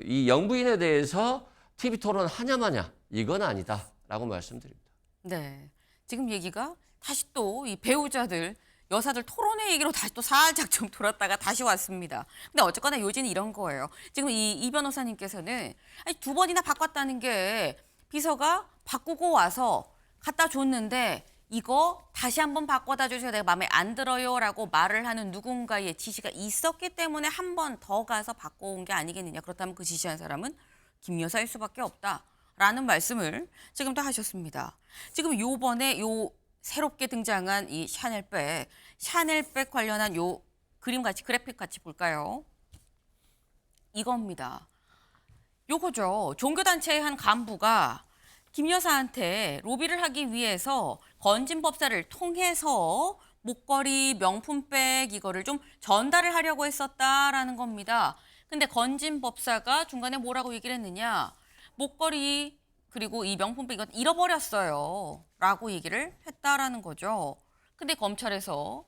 이 영부인에 대해서 TV 토론 하냐 마냐 이건 아니다라고 말씀드립니다. 네. 지금 얘기가 다시 또 이 배우자들, 여사들 토론회 얘기로 다시 또 살짝 좀 돌았다가 다시 왔습니다. 근데 어쨌거나 요지는 이런 거예요. 지금 이 변호사님께서는 아니 2번이나 바꿨다는 게 비서가 바꾸고 와서 갖다 줬는데 이거 다시 한번 바꿔다 주세요. 내가 마음에 안 들어요라고 말을 하는 누군가의 지시가 있었기 때문에 한 번 더 가서 바꿔온 게 아니겠느냐. 그렇다면 그 지시한 사람은 김 여사일 수밖에 없다라는 말씀을 지금 또 하셨습니다. 지금 요번에 요 새롭게 등장한 이 샤넬백 관련한 요 그림 같이 그래픽 같이 볼까요? 이겁니다. 요거죠. 종교단체의 한 간부가 김 여사한테 로비를 하기 위해서 건진법사를 통해서 목걸이, 명품백 이거를 좀 전달을 하려고 했었다라는 겁니다. 근데 건진법사가 중간에 뭐라고 얘기를 했느냐. 목걸이 그리고 이 명품백 이거 잃어버렸어요. 라고 얘기를 했다라는 거죠. 근데 검찰에서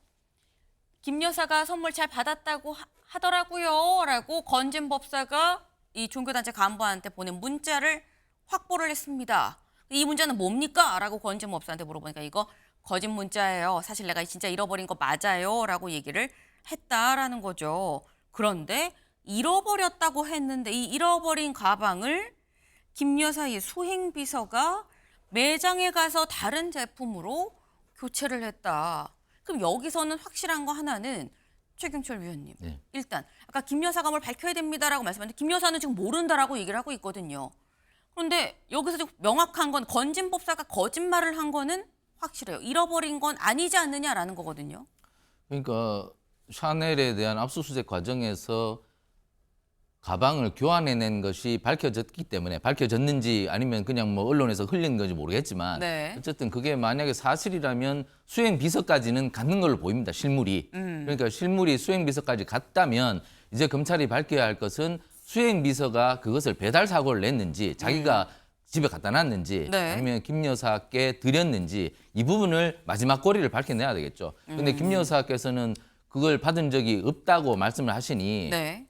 김 여사가 선물 잘 받았다고 하더라고요. 라고 건진 법사가 이 종교단체 간부한테 보낸 문자를 확보를 했습니다. 이 문자는 뭡니까? 라고 건진 법사한테 물어보니까 이거 거짓 문자예요. 사실 내가 진짜 잃어버린 거 맞아요. 라고 얘기를 했다라는 거죠. 그런데 잃어버렸다고 했는데 이 잃어버린 가방을 김 여사의 수행비서가 매장에 가서 다른 제품으로 교체를 했다. 그럼 여기서는 확실한 거 하나는 최경철 위원님. 네. 일단 아까 김 여사가 뭘 밝혀야 됩니다라고 말씀하셨는데 김 여사는 지금 모른다라고 얘기를 하고 있거든요. 그런데 여기서 좀 명확한 건 건진 법사가 거짓말을 한 거는 확실해요. 잃어버린 건 아니지 않느냐라는 거거든요. 그러니까 샤넬에 대한 압수수색 과정에서 가방을 교환해낸 것이 밝혀졌기 때문에 밝혀졌는지 아니면 그냥 뭐 언론에서 흘린 건지 모르겠지만 네. 어쨌든 그게 만약에 사실이라면 수행 비서까지는 갔는 걸로 보입니다. 실물이. 그러니까 실물이 수행 비서까지 갔다면 이제 검찰이 밝혀야 할 것은 수행 비서가 그것을 배달 사고를 냈는지 자기가 집에 갖다 놨는지 네. 아니면 김 여사께 드렸는지 이 부분을 마지막 꼬리를 밝혀내야 되겠죠. 근데 김 여사께서는 그걸 받은 적이 없다고 말씀을 하시니 네.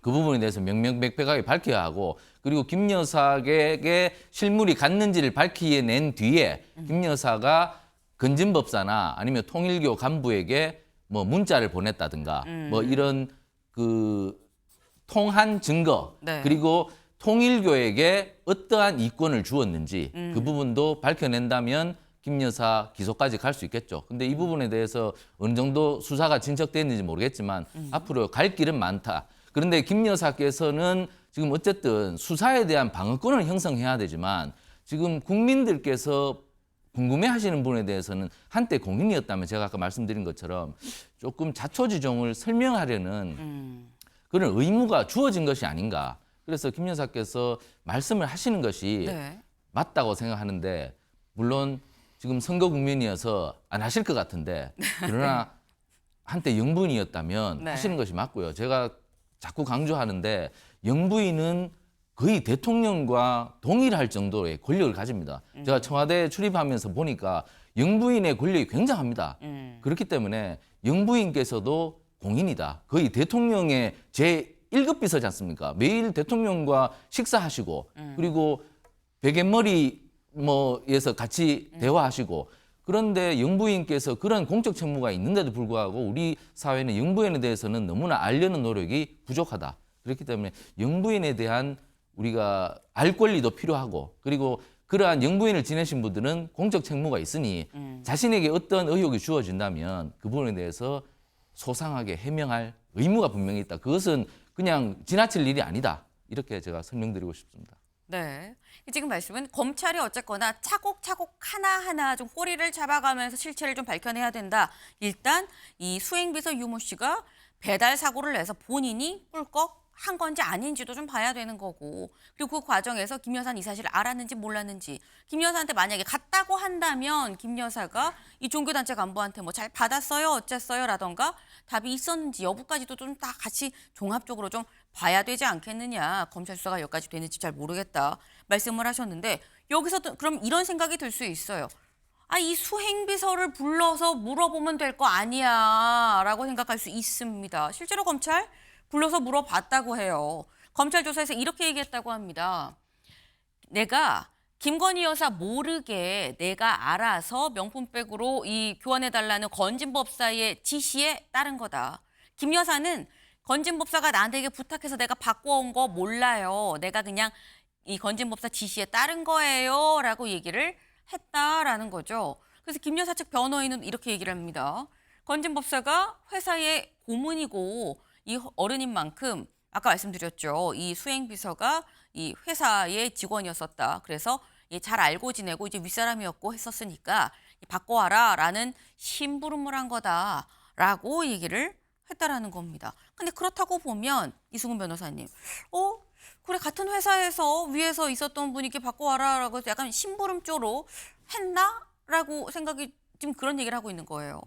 그 부분에 대해서 명명백백하게 밝혀야 하고 그리고 김 여사에게 실물이 갔는지를 밝혀낸 뒤에 김 여사가 건진법사나 아니면 통일교 간부에게 뭐 문자를 보냈다든가 뭐 이런 그 통한 증거 네. 그리고 통일교에게 어떠한 이권을 주었는지 그 부분도 밝혀낸다면 김 여사 기소까지 갈 수 있겠죠. 근데 이 부분에 대해서 어느 정도 수사가 진척됐는지 모르겠지만 앞으로 갈 길은 많다. 그런데 김 여사께서는 지금 어쨌든 수사에 대한 방어권을 형성해야 되지만 지금 국민들께서 궁금해하시는 분에 대해서는 한때 공인이었다면 제가 아까 말씀드린 것처럼 조금 자초지종을 설명하려는 그런 의무가 주어진 것이 아닌가. 그래서 김 여사께서 말씀을 하시는 것이 네. 맞다고 생각하는데 물론 지금 선거 국면이어서 안 하실 것 같은데 그러나 한때 영부인이었다면 네. 하시는 것이 맞고요. 제가 자꾸 강조하는데 영부인은 거의 대통령과 동일할 정도의 권력을 가집니다. 제가 청와대에 출입하면서 보니까 영부인의 권력이 굉장합니다. 그렇기 때문에 영부인께서도 공인이다. 거의 대통령의 제1급 비서지 않습니까? 매일 대통령과 식사하시고 그리고 베갯머리 뭐에서 같이 대화하시고 그런데 영부인께서 그런 공적 책무가 있는데도 불구하고 우리 사회는 영부인에 대해서는 너무나 알려는 노력이 부족하다. 그렇기 때문에 영부인에 대한 우리가 알 권리도 필요하고 그리고 그러한 영부인을 지내신 분들은 공적 책무가 있으니 자신에게 어떤 의혹이 주어진다면 그 부분에 대해서 소상하게 해명할 의무가 분명히 있다. 그것은 그냥 지나칠 일이 아니다. 이렇게 제가 설명드리고 싶습니다. 네. 지금 말씀은 검찰이 어쨌거나 차곡차곡 하나하나 좀 꼬리를 잡아가면서 실체를 좀 밝혀내야 된다. 일단 이 수행비서 유모 씨가 배달 사고를 내서 본인이 꿀꺽 한 건지 아닌지도 좀 봐야 되는 거고 그리고 그 과정에서 김 여사는 이 사실을 알았는지 몰랐는지 김 여사한테 만약에 갔다고 한다면 김 여사가 이 종교단체 간부한테 뭐 잘 받았어요 어쨌어요 라던가 답이 있었는지 여부까지도 좀 다 같이 종합적으로 좀 봐야 되지 않겠느냐. 검찰 수사가 여기까지 되는지 잘 모르겠다 말씀을 하셨는데 여기서 그럼 이런 생각이 들 수 있어요. 아, 이 수행비서를 불러서 물어보면 될 거 아니야 라고 생각할 수 있습니다. 실제로 검찰 불러서 물어봤다고 해요. 검찰 조사에서 이렇게 얘기했다고 합니다. 내가 김건희 여사 모르게 내가 알아서 명품백으로 이 교환해달라는 건진 법사의 지시에 따른 거다. 김 여사는 건진 법사가 나한테 이게 부탁해서 내가 바꿔온 거 몰라요. 내가 그냥 이 건진 법사 지시에 따른 거예요. 라고 얘기를 했다라는 거죠. 그래서 김 여사 측 변호인은 이렇게 얘기를 합니다. 건진 법사가 회사의 고문이고 이 어른인 만큼 아까 말씀드렸죠. 이 수행비서가 이 회사의 직원이었었다. 그래서 잘 알고 지내고 이제 윗사람이었고 했었으니까 바꿔와라라는 심부름을 한 거다라고 얘기를 했다라는 겁니다. 근데 그렇다고 보면 이수근 변호사님, 그래 같은 회사에서 위에서 있었던 분이 이렇게 바꿔와라라고 해서 약간 심부름조로 했나라고 생각이 지금 그런 얘기를 하고 있는 거예요.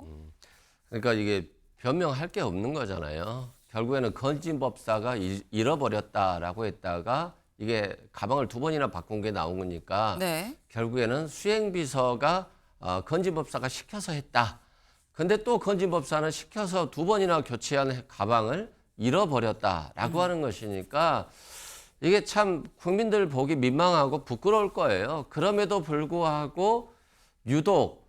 그러니까 이게 변명할 게 없는 거잖아요. 결국에는 건진법사가 잃어버렸다라고 했다가 이게 가방을 2번이나 바꾼 게 나온 거니까 네. 결국에는 수행비서가 건진법사가 시켜서 했다. 근데 또 건진법사는 시켜서 2번이나 교체한 가방을 잃어버렸다라고 하는 것이니까 이게 참 국민들 보기 민망하고 부끄러울 거예요. 그럼에도 불구하고 유독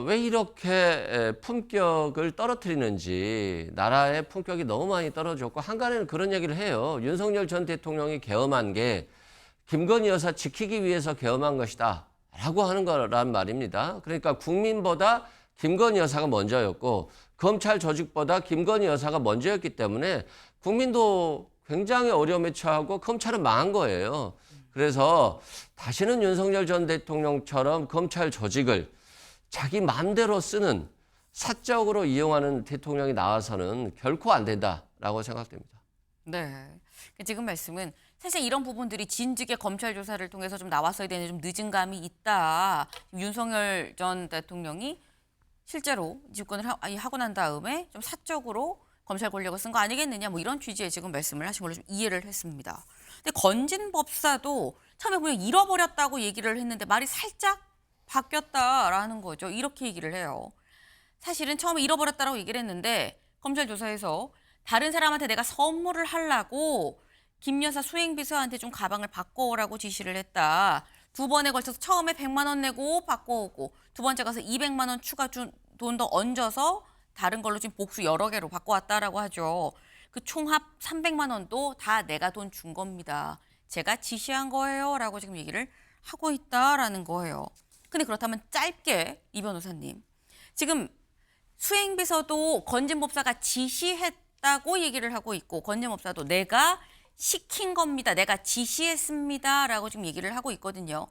왜 이렇게 품격을 떨어뜨리는지, 나라의 품격이 너무 많이 떨어졌고, 한간에는 그런 얘기를 해요. 윤석열 전 대통령이 계엄한 게 김건희 여사 지키기 위해서 계엄한 것이다 라고 하는 거란 말입니다. 그러니까 국민보다 김건희 여사가 먼저였고 검찰 조직보다 김건희 여사가 먼저였기 때문에 국민도 굉장히 어려움에 처하고 검찰은 망한 거예요. 그래서 다시는 윤석열 전 대통령처럼 검찰 조직을 자기 마음대로 쓰는, 사적으로 이용하는 대통령이 나와서는 결코 안 된다라고 생각됩니다. 네. 지금 말씀은 사실 이런 부분들이 진즉에 검찰 조사를 통해서 좀 나왔어야 되는 좀 늦은 감이 있다. 윤석열 전 대통령이 실제로 집권을 하고 난 다음에 좀 사적으로 검찰 권력을 쓴 거 아니겠느냐, 뭐 이런 취지의 지금 말씀을 하신 걸로 좀 이해를 했습니다. 근데 건진 법사도 처음에 보면 잃어버렸다고 얘기를 했는데 말이 살짝 바뀌었다라는 거죠. 이렇게 얘기를 해요. 사실은 처음에 잃어버렸다라고 얘기를 했는데 검찰 조사에서 다른 사람한테 내가 선물을 하려고 김 여사 수행비서한테 좀 가방을 바꿔오라고 지시를 했다. 2번에 걸쳐서 처음에 100만 원 내고 바꿔오고, 2번째 가서 200만 원 추가 돈 더 얹어서 다른 걸로 지금 복수 여러 개로 바꿔왔다라고 하죠. 그 총합 300만 원도 다 내가 돈 준 겁니다. 제가 지시한 거예요 라고 지금 얘기를 하고 있다라는 거예요. 근데 그렇다면 짧게 이 변호사님, 지금 수행비서도 건진법사가 지시했다고 얘기를 하고 있고, 건진법사도 내가 시킨 겁니다, 내가 지시했습니다 라고 지금 얘기를 하고 있거든요.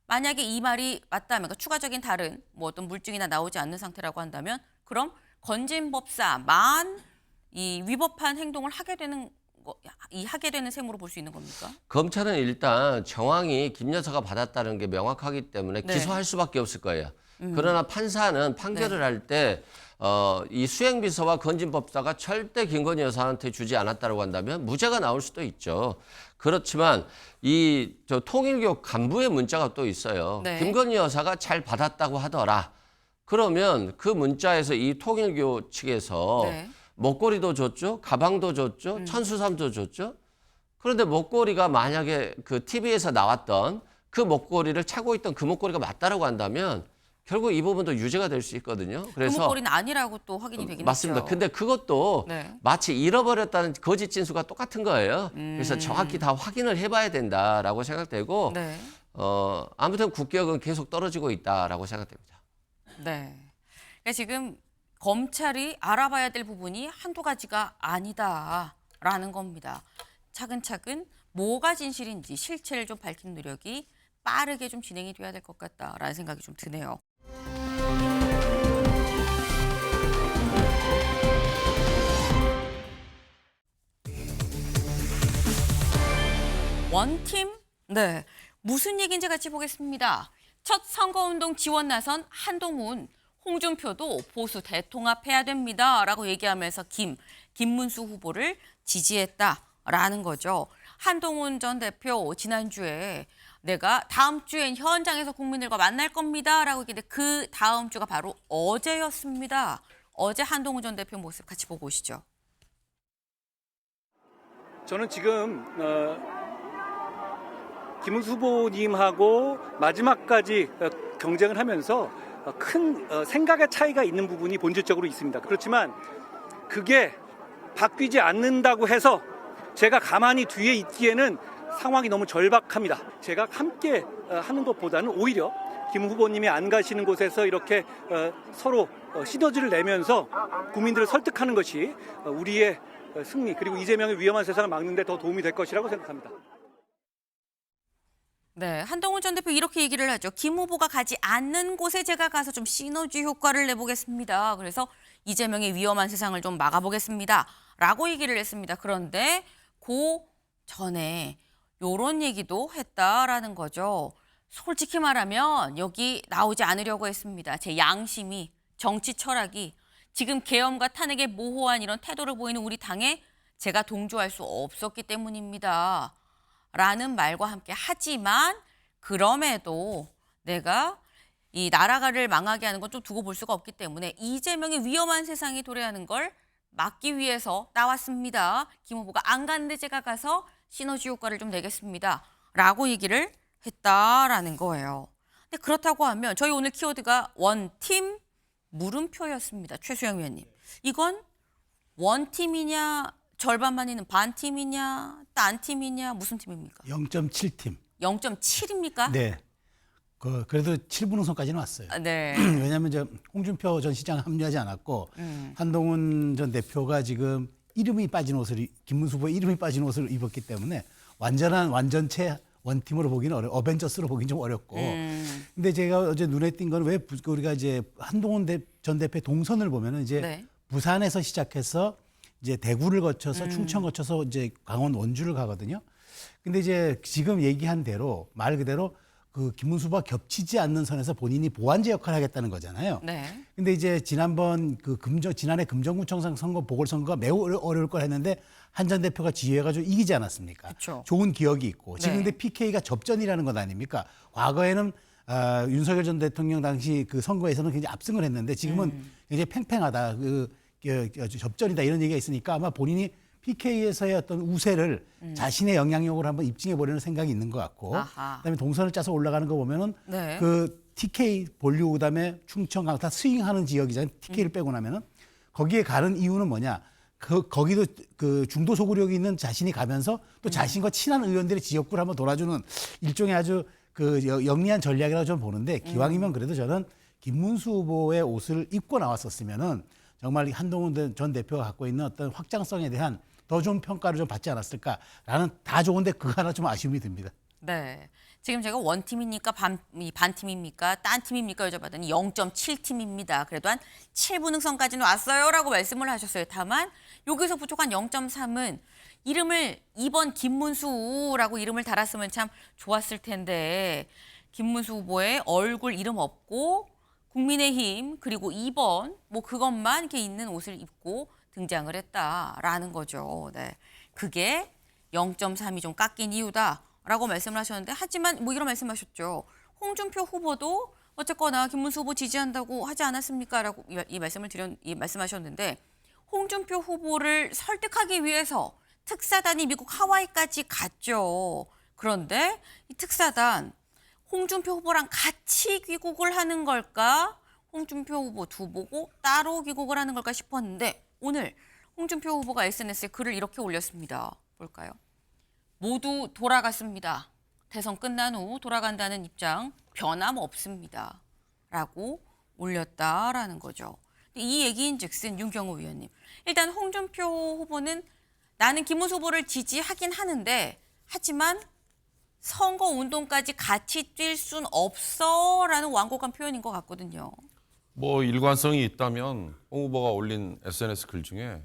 만약에 이 말이 맞다면, 그러니까 추가적인 다른 뭐 어떤 물증이나 나오지 않는 상태라고 한다면, 그럼 건진법사만 이 위법한 행동을 하게 되는 셈으로 볼 수 있는 겁니까? 검찰은 일단 정황이 김 여사가 받았다는 게 명확하기 때문에 네. 기소할 수밖에 없을 거예요. 그러나 판사는 판결을 네. 할 때 이 수행비서와 건진법사가 절대 김건희 여사한테 주지 않았다고 한다면 무죄가 나올 수도 있죠. 그렇지만 저 통일교 간부의 문자가 또 있어요. 네. 김건희 여사가 잘 받았다고 하더라. 그러면 그 문자에서 이 통일교 측에서 네. 목걸이도 줬죠, 가방도 줬죠, 천수삼도 줬죠. 그런데 목걸이가 만약에 그 TV에서 나왔던 그 목걸이를 차고 있던 그 목걸이가 맞다라고 한다면 결국 이 부분도 유죄가 될 수 있거든요. 그 그래서 목걸이는 아니라고 또 확인이 되긴 맞습니다. 했죠. 근데 그것도 네. 마치 잃어버렸다는 거짓 진술과 똑같은 거예요. 그래서 정확히 다 확인을 해봐야 된다라고 생각되고 네. 아무튼 국격은 계속 떨어지고 있다라고 생각됩니다. 네. 그러니까 지금 검찰이 알아봐야 될 부분이 한두 가지가 아니다라는 겁니다. 차근차근 뭐가 진실인지 실체를 좀 밝힌 노력이 빠르게 좀 진행이 돼야 될 것 같다라는 생각이 좀 드네요. 원팀? 네. 무슨 얘기인지 같이 보겠습니다. 첫 선거운동 지원 나선 한동훈, 홍준표도 보수 대통합해야 됩니다 라고 얘기하면서 김문수 후보를 지지했다라는 거죠. 한동훈 전 대표 지난주에 내가 다음 주엔 현장에서 국민들과 만날 겁니다 라고 얘기했는데 그 다음 주가 바로 어제였습니다. 어제 한동훈 전 대표 모습 같이 보고 오시죠. 저는 지금 김문수 후보님하고 마지막까지 경쟁을 하면서 큰 생각의 차이가 있는 부분이 본질적으로 있습니다. 그렇지만 그게 바뀌지 않는다고 해서 제가 가만히 뒤에 있기에는 상황이 너무 절박합니다. 제가 함께 하는 것보다는 오히려 김 후보님이 안 가시는 곳에서 이렇게 서로 시너지를 내면서 국민들을 설득하는 것이 우리의 승리, 그리고 이재명의 위험한 세상을 막는 데 더 도움이 될 것이라고 생각합니다. 네, 한동훈 전 대표 이렇게 얘기를 하죠. 김 후보가 가지 않는 곳에 제가 가서 좀 시너지 효과를 내보겠습니다. 그래서 이재명의 위험한 세상을 좀 막아보겠습니다. 라고 얘기를 했습니다. 그런데 그 전에 이런 얘기도 했다라는 거죠. 솔직히 말하면 여기 나오지 않으려고 했습니다. 제 양심이, 정치 철학이 지금 계엄과 탄핵에 모호한 이런 태도를 보이는 우리 당에 제가 동조할 수 없었기 때문입니다. 라는 말과 함께 하지만 그럼에도 내가 이 나라를 망하게 하는 건 좀 두고 볼 수가 없기 때문에 이재명이 위험한 세상에 도래하는 걸 막기 위해서 나왔습니다. 김 후보가 안 갔는데 제가 가서 시너지 효과를 좀 내겠습니다. 라고 얘기를 했다라는 거예요. 근데 그렇다고 하면 저희 오늘 키워드가 원팀 물음표였습니다. 최수영 위원님. 이건 원팀이냐 절반만 있는 반팀이냐 딴 팀이냐 무슨 팀입니까? 0.7팀. 0.7입니까? 네. 그래도 7분응선까지는 왔어요. 네. 왜냐하면 저 홍준표 전 시장 합류하지 않았고 한동훈 전 대표가 지금 이름이 빠진 옷을 김문수 후보의 이름이 빠진 옷을 입었기 때문에 완전체 원팀으로 보기는 어벤져스로 보기는 좀 어렵고. 근데 제가 어제 눈에 띈 건 왜 우리가 이제 한동훈 전 대표의 동선을 보면은 이제 네. 부산에서 시작해서 이제 대구를 거쳐서 충청 거쳐서 이제 강원 원주를 가거든요. 근데 이제 지금 얘기한 대로 말 그대로 그 김문수 후보가 겹치지 않는 선에서 본인이 보완제 역할을 하겠다는 거잖아요. 네. 근데 이제 지난번 지난해 금정구청장 선거 보궐선거가 매우 어려울 걸 했는데 한 전 대표가 지휘해가지고 이기지 않았습니까? 그쵸. 좋은 기억이 있고 지금 네. 근데 PK가 접전이라는 것 아닙니까? 과거에는 윤석열 전 대통령 당시 그 선거에서는 굉장히 압승을 했는데 지금은 굉장히 팽팽하다. 접전이다 이런 얘기가 있으니까 아마 본인이 PK에서의 어떤 우세를 자신의 영향력으로 한번 입증해 보려는 생각이 있는 것 같고, 아하. 그다음에 동선을 짜서 올라가는 거 보면은 네. 그 TK 본류 그다음에 충청 강다 스윙하는 지역이잖아요. TK를 빼고 나면은 거기에 가는 이유는 뭐냐? 거기도 그 중도 소구력이 있는 자신이 가면서 또 자신과 친한 의원들의 지역구를 한번 돌아주는 일종의 아주 그 영리한 전략이라고 저는 보는데 기왕이면 그래도 저는 김문수 후보의 옷을 입고 나왔었으면은 정말 한동훈 전 대표가 갖고 있는 어떤 확장성에 대한 더 좋은 평가를 좀 받지 않았을까라는 다 좋은데 그거 하나 좀 아쉬움이 듭니다. 네. 지금 제가 원팀입니까? 반팀입니까? 딴 팀입니까? 여쭤봤더니 0.7팀입니다. 그래도 한 7분응선까지는 왔어요. 라고 말씀을 하셨어요. 다만 여기서 부족한 0.3은 이름을 2번 김문수라고 이름을 달았으면 참 좋았을 텐데 김문수 후보의 얼굴 이름 없고 국민의힘 그리고 2번 뭐 그것만 이렇게 있는 옷을 입고 등장을 했다라는 거죠. 네. 그게 0.3이 좀 깎인 이유다라고 말씀을 하셨는데 하지만 뭐 이런 말씀하셨죠. 홍준표 후보도 어쨌거나 김문수 후보 지지한다고 하지 않았습니까?라고 이 말씀하셨는데 홍준표 후보를 설득하기 위해서 특사단이 미국 하와이까지 갔죠. 그런데 이 특사단 홍준표 후보랑 같이 귀국을 하는 걸까? 홍준표 후보 두 보고 따로 귀국을 하는 걸까 싶었는데 오늘 홍준표 후보가 SNS에 글을 이렇게 올렸습니다. 볼까요? 모두 돌아갔습니다. 대선 끝난 후 돌아간다는 입장 변함없습니다. 라고 올렸다라는 거죠. 이 얘기인즉슨 윤경호 위원님. 일단 홍준표 후보는 나는 김문수 후보를 지지하긴 하는데 하지만 선거운동까지 같이 뛸 순 없어라는 완곡한 표현인 것 같거든요. 뭐 일관성이 있다면 홍 후보가 올린 SNS 글 중에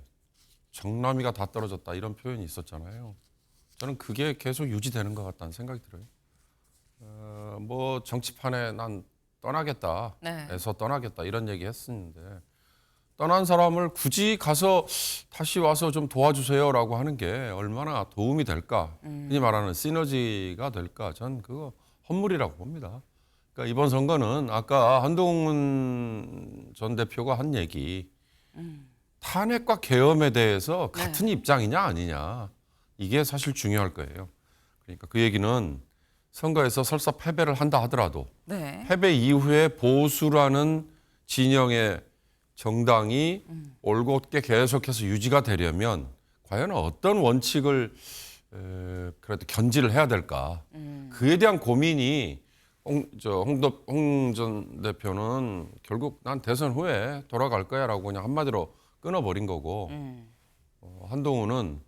정남이가 다 떨어졌다 이런 표현이 있었잖아요. 저는 그게 계속 유지되는 것 같다는 생각이 들어요. 뭐 정치판에 난 떠나겠다, 네. 에서 떠나겠다 이런 얘기 했었는데 떠난 사람을 굳이 가서 다시 와서 좀 도와주세요라고 하는 게 얼마나 도움이 될까? 흔히 말하는 시너지가 될까? 전 그거 헛물이라고 봅니다. 그러니까 이번 선거는 아까 한동훈 전 대표가 한 얘기 탄핵과 계엄에 대해서 같은 입장이냐 아니냐 이게 사실 중요할 거예요. 그러니까 그 얘기는 선거에서 설사 패배를 한다 하더라도 네. 패배 이후에 보수라는 진영의 정당이 올곧게 계속해서 유지가 되려면 과연 어떤 원칙을 그래도 견지를 해야 될까? 그에 대한 고민이 홍 전 대표는 결국 난 대선 후에 돌아갈 거야라고 그냥 한마디로 끊어버린 거고 한동훈은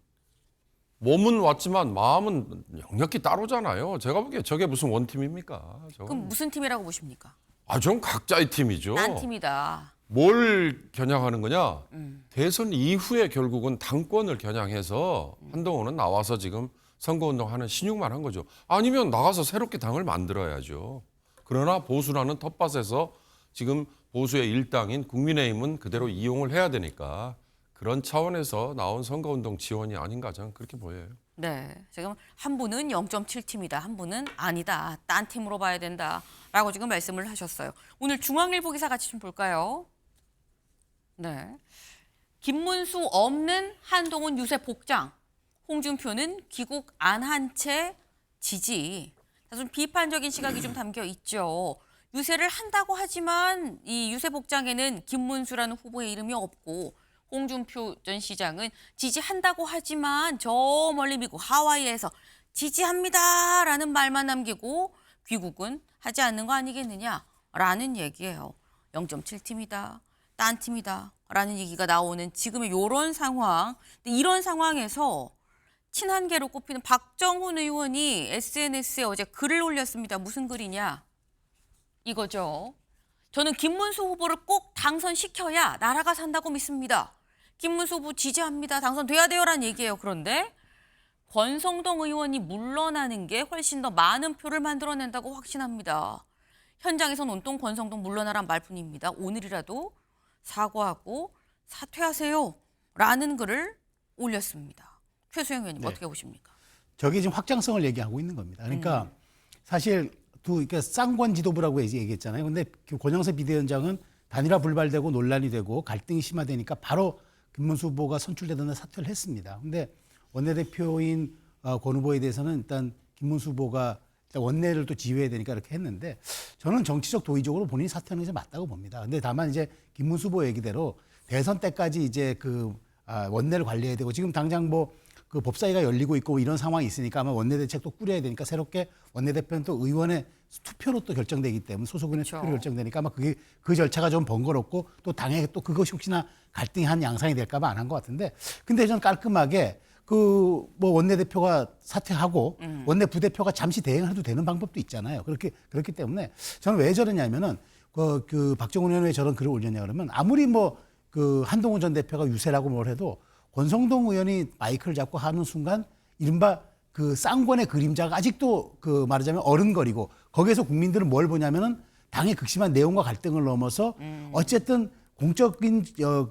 몸은 왔지만 마음은 역력히 따로잖아요. 제가 보기에 저게 무슨 원팀입니까? 그럼 무슨 팀이라고 보십니까? 전 각자의 팀이죠. 딴 팀이다. 뭘 겨냥하는 거냐? 대선 이후에 결국은 당권을 겨냥해서 한동훈은 나와서 지금 선거운동하는 신용만 한 거죠. 아니면 나가서 새롭게 당을 만들어야죠. 그러나 보수라는 텃밭에서 지금 보수의 일당인 국민의힘은 그대로 이용을 해야 되니까 그런 차원에서 나온 선거운동 지원이 아닌가 저는 그렇게 보여요. 네, 지금 한 분은 0.7팀이다, 한 분은 아니다, 딴 팀으로 봐야 된다라고 지금 말씀을 하셨어요. 오늘 중앙일보 기사 같이 좀 볼까요? 네, 김문수 없는 한동훈 유세 복장, 홍준표는 귀국 안 한 채 지지. 좀 비판적인 시각이 좀 담겨 있죠. 유세를 한다고 하지만 이 유세 복장에는 김문수라는 후보의 이름이 없고 홍준표 전 시장은 지지한다고 하지만 저 멀리 미국 하와이에서 지지합니다라는 말만 남기고 귀국은 하지 않는 거 아니겠느냐라는 얘기예요. 0.7팀이다, 딴 팀이다라는 얘기가 나오는 지금의 이런 상황. 이런 상황에서 친한계로 꼽히는 박정훈 의원이 SNS에 어제 글을 올렸습니다. 무슨 글이냐? 이거죠. 저는 김문수 후보를 꼭 당선시켜야 나라가 산다고 믿습니다. 김문수 후보 지지합니다. 당선돼야 돼요라는 얘기예요. 그런데 권성동 의원이 물러나는 게 훨씬 더 많은 표를 만들어낸다고 확신합니다. 현장에선 온통 권성동 물러나란 말뿐입니다. 오늘이라도 사과하고 사퇴하세요라는 글을 올렸습니다. 최수영 의원님 네. 어떻게 보십니까? 저게 지금 확장성을 얘기하고 있는 겁니다. 그러니까 사실 그러니까 쌍권 지도부라고 얘기했잖아요. 근데 권영세 비대위원장은 단일화 불발되고 논란이 되고 갈등이 심화되니까 바로 김문수 후보가 선출되던 날 사퇴를 했습니다. 근데 원내대표인 권 후보에 대해서는 일단 김문수 후보가 일단 원내를 또 지휘해야 되니까 이렇게 했는데 저는 정치적 도의적으로 본인이 사퇴하는 게 맞다고 봅니다. 근데 다만 이제 김문수 후보 얘기대로 대선 때까지 이제 원내를 관리해야 되고 지금 당장 그 법사위가 열리고 있고 이런 상황이 있으니까 아마 원내대책도 꾸려야 되니까 새롭게 원내대표는 또 의원의 투표로 또 결정되기 때문에 소속의원의 그렇죠. 투표로 결정되니까 아마 그 절차가 좀 번거롭고 또 당에 또 그것이 혹시나 갈등이 한 양상이 될까 봐 안 한 것 같은데 근데 저는 깔끔하게 원내대표가 사퇴하고 원내 부대표가 잠시 대행을 해도 되는 방법도 있잖아요. 그렇기 때문에 저는 왜 저러냐면은 박정훈 의원이 왜 저런 글을 올렸냐 그러면 아무리 한동훈 전 대표가 유세라고 뭘 해도 권성동 의원이 마이크를 잡고 하는 순간 이른바 그 쌍권의 그림자가 아직도 말하자면 어른거리고 거기에서 국민들은 뭘 보냐면은 당의 극심한 내용과 갈등을 넘어서 어쨌든 공적인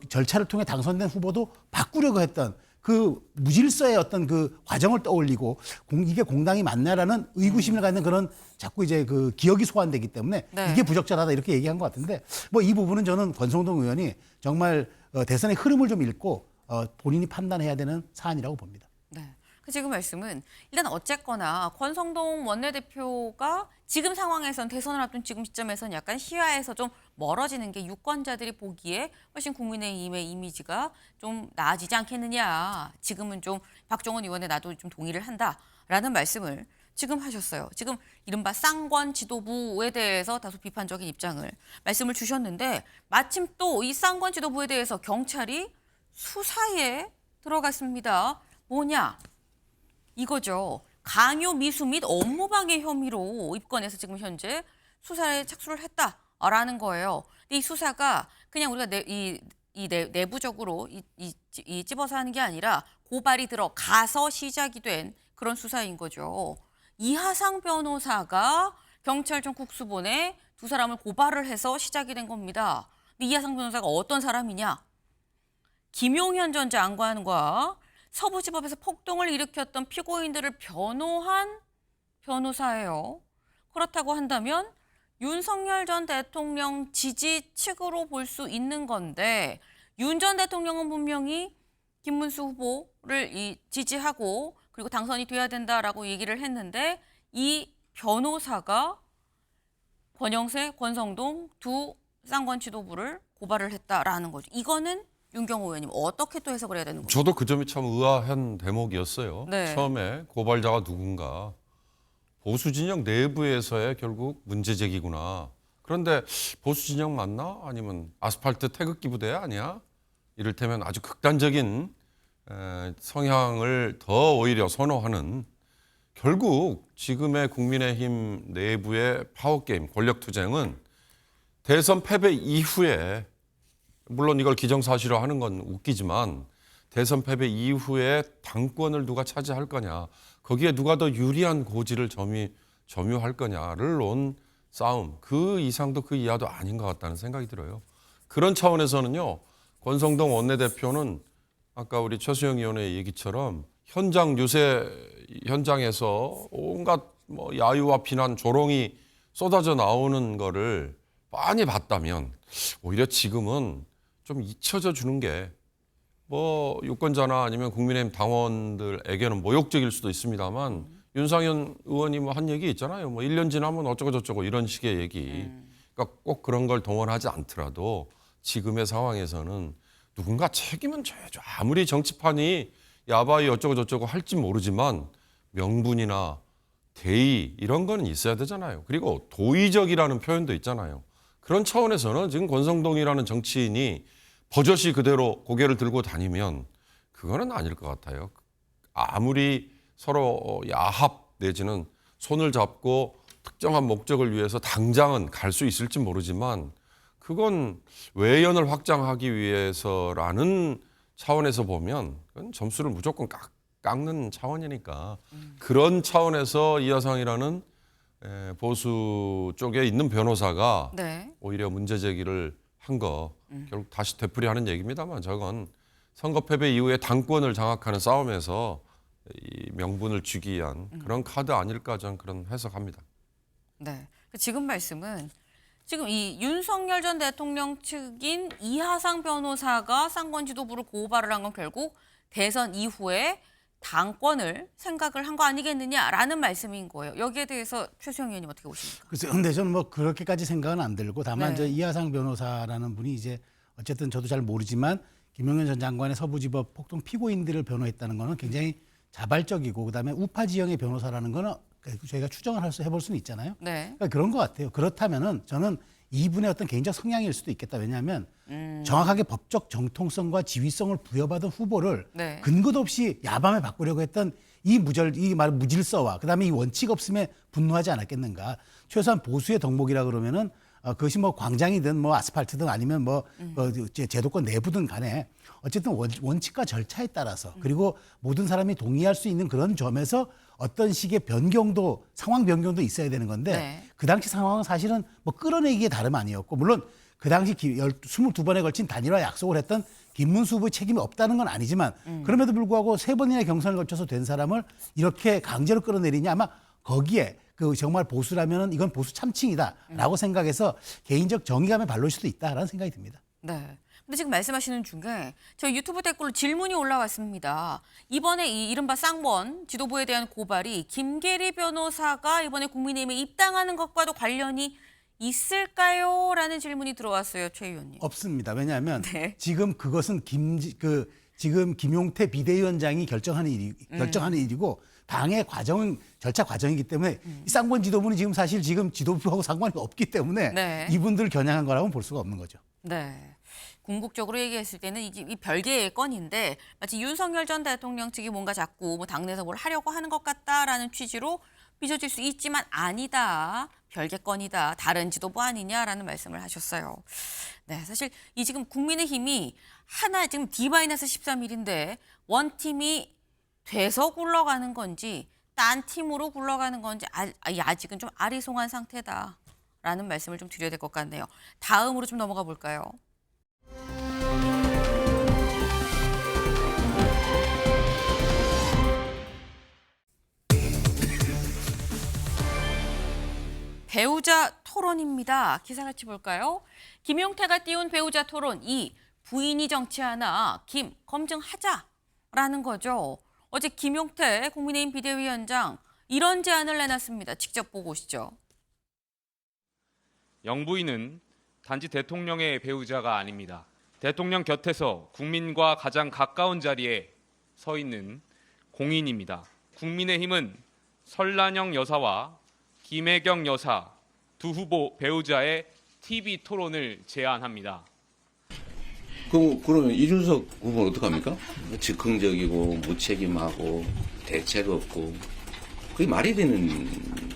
절차를 통해 당선된 후보도 바꾸려고 했던 그 무질서의 어떤 그 과정을 떠올리고 이게 공당이 맞나라는 의구심을 갖는 그런 자꾸 이제 그 기억이 소환되기 때문에 네. 이게 부적절하다 이렇게 얘기한 것 같은데 이 부분은 저는 권성동 의원이 정말 대선의 흐름을 좀 읽고 본인이 판단해야 되는 사안이라고 봅니다. 네. 지금 말씀은 일단 어쨌거나 권성동 원내대표가 지금 상황에선 대선을 앞둔 지금 시점에선 약간 시야에서 좀 멀어지는 게 유권자들이 보기에 훨씬 국민의힘의 이미지가 좀 나아지지 않겠느냐. 지금은 좀 박정훈 의원의 나도 좀 동의를 한다라는 말씀을 지금 하셨어요. 지금 이른바 쌍권 지도부에 대해서 다소 비판적인 입장을 말씀을 주셨는데 마침 또 이 쌍권 지도부에 대해서 경찰이 수사에 들어갔습니다. 뭐냐? 이거죠. 강요 미수 및 업무방해 혐의로 입건해서 지금 현재 수사에 착수를 했다라는 거예요. 근데 이 수사가 그냥 우리가 내부적으로 찝어서 하는 게 아니라 고발이 들어가서 시작이 된 그런 수사인 거죠. 이하상 변호사가 경찰청 국수본에 두 사람을 고발을 해서 시작이 된 겁니다. 근데 이하상 변호사가 어떤 사람이냐? 김용현 전 장관과 서부지법에서 폭동을 일으켰던 피고인들을 변호한 변호사예요. 그렇다고 한다면 윤석열 전 대통령 지지 측으로 볼 수 있는 건데 윤 전 대통령은 분명히 김문수 후보를 지지하고 그리고 당선이 돼야 된다라고 얘기를 했는데 이 변호사가 권영세, 권성동 두 쌍권 지도부를 고발을 했다라는 거죠. 이거는 윤경호 의원님 어떻게 또 해석을 해야 되는 거죠? 저도 그 점이 참 의아한 대목이었어요. 네. 처음에 고발자가 누군가 보수 진영 내부에서의 결국 문제 제기구나. 그런데 보수 진영 맞나? 아니면 아스팔트 태극기 부대 아니야? 이를테면 아주 극단적인 성향을 더 오히려 선호하는 결국 지금의 국민의힘 내부의 파워게임, 권력투쟁은 대선 패배 이후에 물론 이걸 기정사실화 하는 건 웃기지만 대선 패배 이후에 당권을 누가 차지할 거냐, 거기에 누가 더 유리한 고지를 점유할 거냐를 놓은 싸움, 그 이상도 그 이하도 아닌 것 같다는 생각이 들어요. 그런 차원에서는요, 권성동 원내대표는 아까 우리 최수영 의원의 얘기처럼 현장 유세 현장에서 온갖 뭐 야유와 비난, 조롱이 쏟아져 나오는 거를 많이 봤다면 오히려 지금은 좀 잊혀져 주는 게 뭐 유권자나 아니면 국민의힘 당원들에게는 모욕적일 수도 있습니다만 윤상현 의원이 뭐 한 얘기 있잖아요. 뭐 1년 지나면 어쩌고 저쩌고 이런 식의 얘기. 그러니까 꼭 그런 걸 동원하지 않더라도 지금의 상황에서는 누군가 책임은 져야죠. 아무리 정치판이 야바이 어쩌고 저쩌고 할지 모르지만 명분이나 대의 이런 거는 있어야 되잖아요. 그리고 도의적이라는 표현도 있잖아요. 그런 차원에서는 지금 권성동이라는 정치인이 버젓이 그대로 고개를 들고 다니면 그거는 아닐 것 같아요. 아무리 서로 야합 내지는 손을 잡고 특정한 목적을 위해서 당장은 갈 수 있을지 모르지만 그건 외연을 확장하기 위해서라는 차원에서 보면 그건 점수를 무조건 깎는 차원이니까 그런 차원에서 이하상이라는 보수 쪽에 있는 변호사가 네. 오히려 문제 제기를 한 거 결국 다시 되풀이하는 얘기입니다만 저건 선거 패배 이후에 당권을 장악하는 싸움에서 이 명분을 주기 위한 그런 카드 아닐까 저는 그런 해석합니다. 네. 지금 말씀은 지금 이 윤석열 전 대통령 측인 이하상 변호사가 쌍권 지도부를 고발을 한 건 결국 대선 이후에 당권을 생각을 한 거 아니겠느냐라는 말씀인 거예요. 여기에 대해서 최수영 의원님 어떻게 보십니까? 글쎄, 근데 저는 뭐 그렇게까지 생각은 안 들고 다만 네. 저 이하상 변호사라는 분이 이제 어쨌든 저도 잘 모르지만 김용현 전 장관의 서부지법 폭동 피고인들을 변호했다는 거는 굉장히 자발적이고 그다음에 우파 지형의 변호사라는 거는 저희가 추정을 해볼 수는 있잖아요. 네. 그러니까 그런 것 같아요. 그렇다면은 저는 이분의 어떤 개인적 성향일 수도 있겠다. 왜냐하면 정확하게 법적 정통성과 지위성을 부여받은 후보를 네. 근거도 없이 야밤에 바꾸려고 했던 이 무질서와 그다음에 이 원칙 없음에 분노하지 않았겠는가. 최소한 보수의 덕목이라 그러면은 그것이 뭐 광장이든 뭐 아스팔트든 아니면 뭐 제도권 내부든 간에 어쨌든 원칙과 절차에 따라서 그리고 모든 사람이 동의할 수 있는 그런 점에서 어떤 식의 변경도 상황 변경도 있어야 되는 건데 네. 그 당시 상황은 사실은 뭐 끌어내기에 다름 아니었고 물론 그 당시 22번에 걸친 단일화 약속을 했던 김문수 후보의 책임이 없다는 건 아니지만 그럼에도 불구하고 3번이나 경선을 거쳐서 된 사람을 이렇게 강제로 끌어내리냐 아마 거기에 그 정말 보수라면은 이건 보수 참칭이다라고 생각해서 개인적 정의감에 발로일 수도 있다라는 생각이 듭니다. 네. 근데 지금 말씀하시는 중에 저희 유튜브 댓글로 질문이 올라왔습니다. 이번에 이 이른바 쌍권 지도부에 대한 고발이 김계리 변호사가 이번에 국민의힘에 입당하는 것과도 관련이 있을까요? 라는 질문이 들어왔어요. 최 의원님. 없습니다. 왜냐하면 네. 지금 그것은 지금 김용태 비대위원장이 결정하는 일이고 당의 절차 과정이기 때문에 이 쌍권 지도부는 지금 사실 지금 지도부하고 상관이 없기 때문에 네. 이분들 겨냥한 거라고는 볼 수가 없는 거죠. 네. 궁극적으로 얘기했을 때는 이게 이 별개의 건인데 마치 윤석열 전 대통령 측이 뭔가 자꾸 뭐 당내에서 뭘 하려고 하는 것 같다라는 취지로 빚어질 수 있지만 아니다. 별개 건이다. 다른 지도부 아니냐라는 말씀을 하셨어요. 네, 사실 이 지금 국민의힘이 하나 지금 D-13일인데 원팀이 돼서 굴러가는 건지 딴 팀으로 굴러가는 건지 아직은 좀 아리송한 상태다라는 말씀을 좀 드려야 될 것 같네요. 다음으로 좀 넘어가 볼까요? 배우자 토론입니다. 기사 같이 볼까요? 김용태가 띄운 배우자 토론 2. 부인이 정치하나 김 검증하자라는 거죠. 어제 김용태 국민의힘 비대위원장 이런 제안을 내놨습니다. 직접 보고 오시죠. 영부인은 단지 대통령의 배우자가 아닙니다. 대통령 곁에서 국민과 가장 가까운 자리에 서 있는 공인입니다. 국민의힘은 설란영 여사와 김혜경 여사 두 후보 배우자의 TV 토론을 제안합니다. 그러면 이준석 후보는 어떡합니까? 즉흥적이고 무책임하고 대책 없고 그게 말이 되는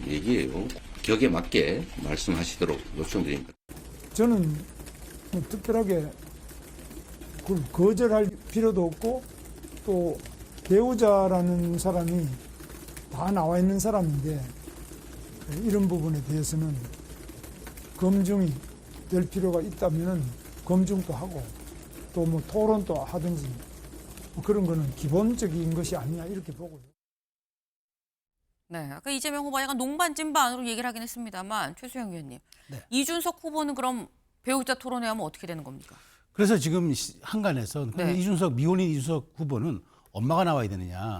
얘기예요. 격에 맞게 말씀하시도록 요청드립니다. 저는 뭐 특별하게 그걸 거절할 필요도 없고 또 배우자라는 사람이 다 나와 있는 사람인데 이런 부분에 대해서는 검증이 될 필요가 있다면 검증도 하고 또 뭐 토론도 하든지 뭐 그런 거는 기본적인 것이 아니냐 이렇게 보고요. 네, 아까 이재명 후보가 약간 농반진반으로 얘기를 하긴 했습니다만 최수영 위원님, 네. 이준석 후보는 그럼 배우자 토론회 하면 어떻게 되는 겁니까? 그래서 지금 한간에서 네. 이준석 미혼인 이준석 후보는 엄마가 나와야 되느냐,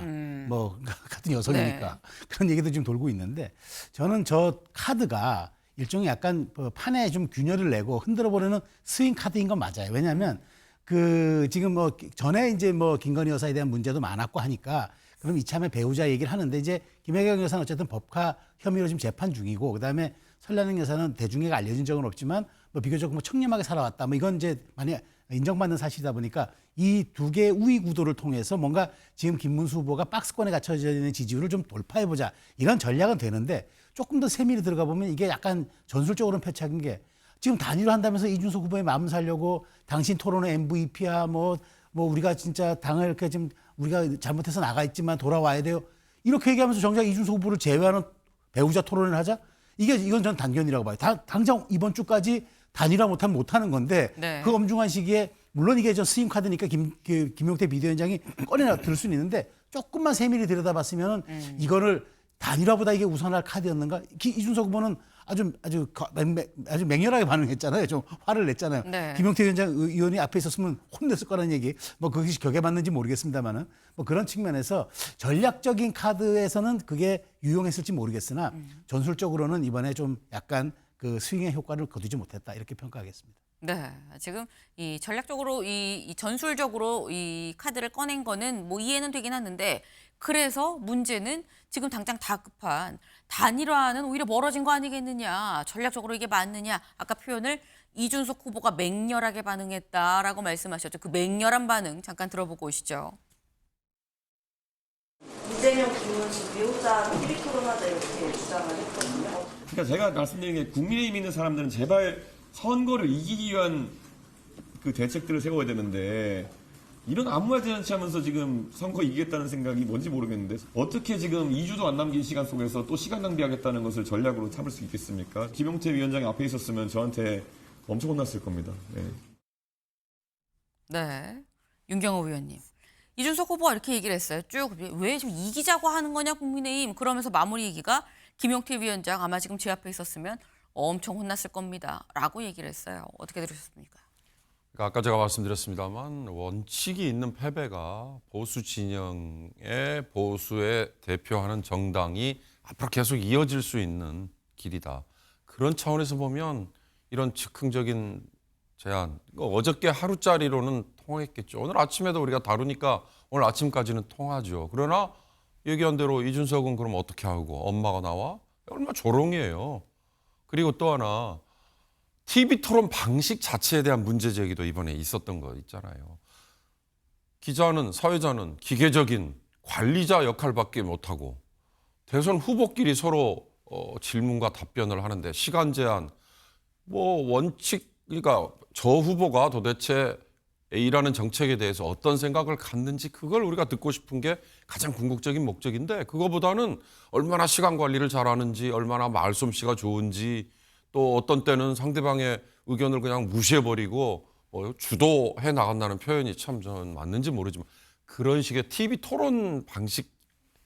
뭐 같은 여성이니까 네. 그런 얘기도 지금 돌고 있는데 저는 저 카드가 일종의 약간 판에 좀 균열을 내고 흔들어 보려는 스윙 카드인 건 맞아요. 왜냐하면 그 지금 뭐 전에 이제 뭐 김건희 여사에 대한 문제도 많았고 하니까 그럼 이참에 배우자 얘기를 하는데 이제 김혜경 여사는 어쨌든 법화 혐의로 지금 재판 중이고 그다음에 설란행 여사는 대중에게 알려진 적은 없지만 뭐 비교적 뭐 청렴하게 살아왔다. 뭐 이건 이제 만약 인정받는 사실이다 보니까 이 두 개의 우위 구도를 통해서 뭔가 지금 김문수 후보가 박스권에 갇혀져 있는 지지율을 좀 돌파해보자 이런 전략은 되는데 조금 더 세밀히 들어가 보면 이게 약간 전술적으로는 패착인 게 지금 단일화 한다면서 이준석 후보의 마음 살려고 당신 토론의 MVP야 뭐 우리가 진짜 당을 이렇게 지금 우리가 잘못해서 나가 있지만 돌아와야 돼요. 이렇게 얘기하면서 정작 이준석 후보를 제외하는 배우자 토론을 하자? 이건 전 단견이라고 봐요. 당장 이번 주까지 단일화 못하면 못하는 건데 네. 그 엄중한 시기에 물론 이게 저 스윙 카드니까 김용태 비대위원장이 꺼내나 들 수는 있는데 조금만 세밀히 들여다봤으면 이거를 단일화보다 이게 우선할 카드였는가? 이준석 후보는 아주 맹렬하게 반응했잖아요. 좀 화를 냈잖아요. 네. 김용태 의원이 앞에 있었으면 혼냈을 거라는 얘기. 뭐 그것이 격에 맞는지 모르겠습니다만은 뭐 그런 측면에서 전략적인 카드에서는 그게 유용했을지 모르겠으나 전술적으로는 이번에 좀 약간 그 스윙의 효과를 거두지 못했다 이렇게 평가하겠습니다. 네, 지금 이 전략적으로 이 전술적으로 이 카드를 꺼낸 거는 뭐 이해는 되긴 하는데 그래서 문제는 지금 당장 다급한 단일화는 오히려 멀어진 거 아니겠느냐, 전략적으로 이게 맞느냐, 아까 표현을 이준석 후보가 맹렬하게 반응했다라고 말씀하셨죠. 그 맹렬한 반응 잠깐 들어보고 오시죠. 이재명, 김문수 배우자 TV 토론하자 이렇게 주장을 했거든요. 그러니까 제가 말씀드린 게 국민의힘 있는 사람들은 제발 선거를 이기기 위한 그 대책들을 세워야 되는데 이런 아무 말 대잔치 하면서 지금 선거 이기겠다는 생각이 뭔지 모르겠는데 어떻게 지금 2주도 안 남긴 시간 속에서 또 시간 낭비하겠다는 것을 전략으로 삼을 수 있겠습니까? 김용태 위원장이 앞에 있었으면 저한테 엄청 혼났을 겁니다. 네. 네, 윤경호 의원님. 이준석 후보가 이렇게 얘기를 했어요. 쭉 왜 지금 이기자고 하는 거냐 국민의힘. 그러면서 마무리 얘기가 김용태 위원장 아마 지금 제 앞에 있었으면 엄청 혼났을 겁니다. 라고 얘기를 했어요. 어떻게 들으셨습니까? 그러니까 아까 제가 말씀드렸습니다만 원칙이 있는 패배가 보수 진영의 보수에 대표하는 정당이 앞으로 계속 이어질 수 있는 길이다. 그런 차원에서 보면 이런 즉흥적인 제안, 어저께 하루짜리로는 통했겠죠. 오늘 아침에도 우리가 다루니까 오늘 아침까지는 통하죠. 그러나 얘기한 대로 이준석은 그럼 어떻게 하고 엄마가 나와? 얼마나 조롱이에요. 그리고 또 하나 TV 토론 방식 자체에 대한 문제 제기도 이번에 있었던 거 있잖아요. 기자는 사회자는 기계적인 관리자 역할밖에 못하고 대선 후보끼리 서로 질문과 답변을 하는데 시간 제한, 뭐 원칙, 그러니까 저 후보가 도대체 A라는 정책에 대해서 어떤 생각을 갖는지 그걸 우리가 듣고 싶은 게 가장 궁극적인 목적인데 그거보다는 얼마나 시간 관리를 잘하는지, 얼마나 말솜씨가 좋은지, 또 어떤 때는 상대방의 의견을 그냥 무시해버리고 주도해 나간다는 표현이 참 저는 맞는지 모르지만 그런 식의 TV 토론 방식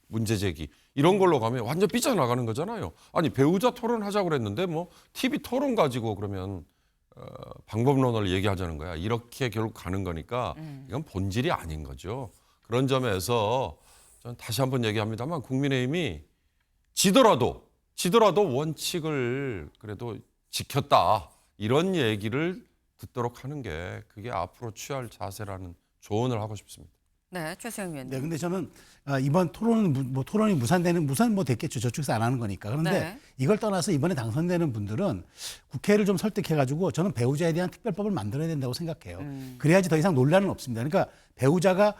문제 제기 이런 걸로 가면 완전 삐져나가는 거잖아요. 아니 배우자 토론하자고 그랬는데 뭐 TV 토론 가지고 그러면 방법론을 얘기하자는 거야. 이렇게 결국 가는 거니까 이건 본질이 아닌 거죠. 그런 점에서 저는 다시 한번 얘기합니다만 국민의힘이 지더라도 원칙을 그래도 지켰다. 이런 얘기를 듣도록 하는 게 그게 앞으로 취할 자세라는 조언을 하고 싶습니다. 네, 최수영 위원님. 네, 근데 저는 이번 토론은 토론이 무산 뭐 됐겠죠. 저쪽에서 안 하는 거니까. 그런데 네. 이걸 떠나서 이번에 당선되는 분들은 국회를 좀 설득해가지고 저는 배우자에 대한 특별법을 만들어야 된다고 생각해요. 그래야지 더 이상 논란은 없습니다. 그러니까 배우자가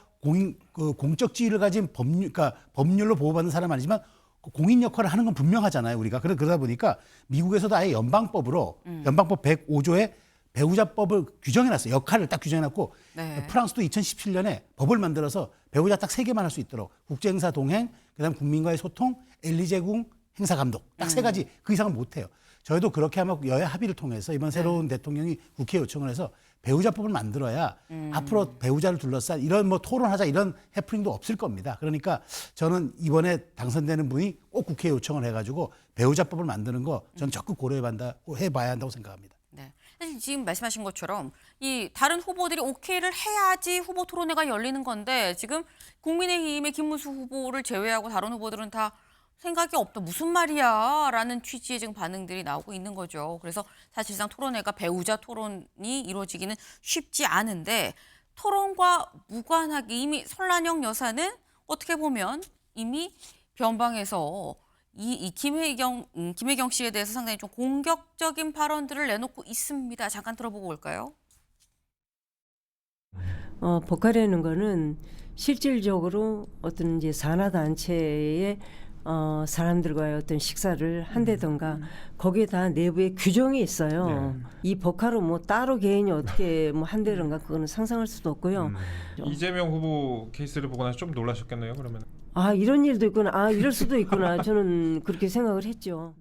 공적 지위를 가진 그러니까 법률로 보호받는 사람 아니지만 공인 역할을 하는 건 분명하잖아요. 우리가 그러다 보니까 미국에서도 아예 연방법 105조에 배우자법을 규정해놨어요. 역할을 딱 규정해놨고 네. 프랑스도 2017년에 법을 만들어서 배우자 딱 3개만 할 수 있도록 국제행사 동행, 그다음 국민과의 소통, 엘리제궁 행사 감독 딱 3가지 그 이상은 못해요. 저희도 그렇게 하면 여야 합의를 통해서 이번 새로운 대통령이 국회에 요청을 해서 배우자법을 만들어야 앞으로 배우자를 둘러싼 이런 뭐 토론하자 이런 해프닝도 없을 겁니다. 그러니까 저는 이번에 당선되는 분이 꼭 국회에 요청을 해가지고 배우자법을 만드는 거 저는 적극 고려해봐야 한다고 생각합니다. 네. 사실 지금 말씀하신 것처럼 이 다른 후보들이 오케이를 해야지 후보 토론회가 열리는 건데 지금 국민의힘의 김문수 후보를 제외하고 다른 후보들은 다 생각이 없다. 무슨 말이야? 라는 취지의 지금 반응들이 나오고 있는 거죠. 그래서 사실상 토론회가 배우자 토론이 이루어지기는 쉽지 않은데 토론과 무관하게 이미 설란영 여사는 어떻게 보면 이미 변방에서 이 김혜경 씨에 대해서 상당히 좀 공격적인 발언들을 내놓고 있습니다. 잠깐 들어보고 올까요? 법카라는 거는 실질적으로 어떤 이제 산하단체의 사람들과의 어떤 식사를 한다던가 거기에 다 내부에 규정이 있어요. 이 법카로 뭐 따로 개인이 어떻게 뭐 한다던가 그거는 상상할 수도 없고요. 이재명 후보 케이스를 보고 나서 좀 놀라셨겠네요. 그러면. 아 이런 일도 있구나. 아 이럴 수도 있구나. 저는 그렇게 생각을 했죠.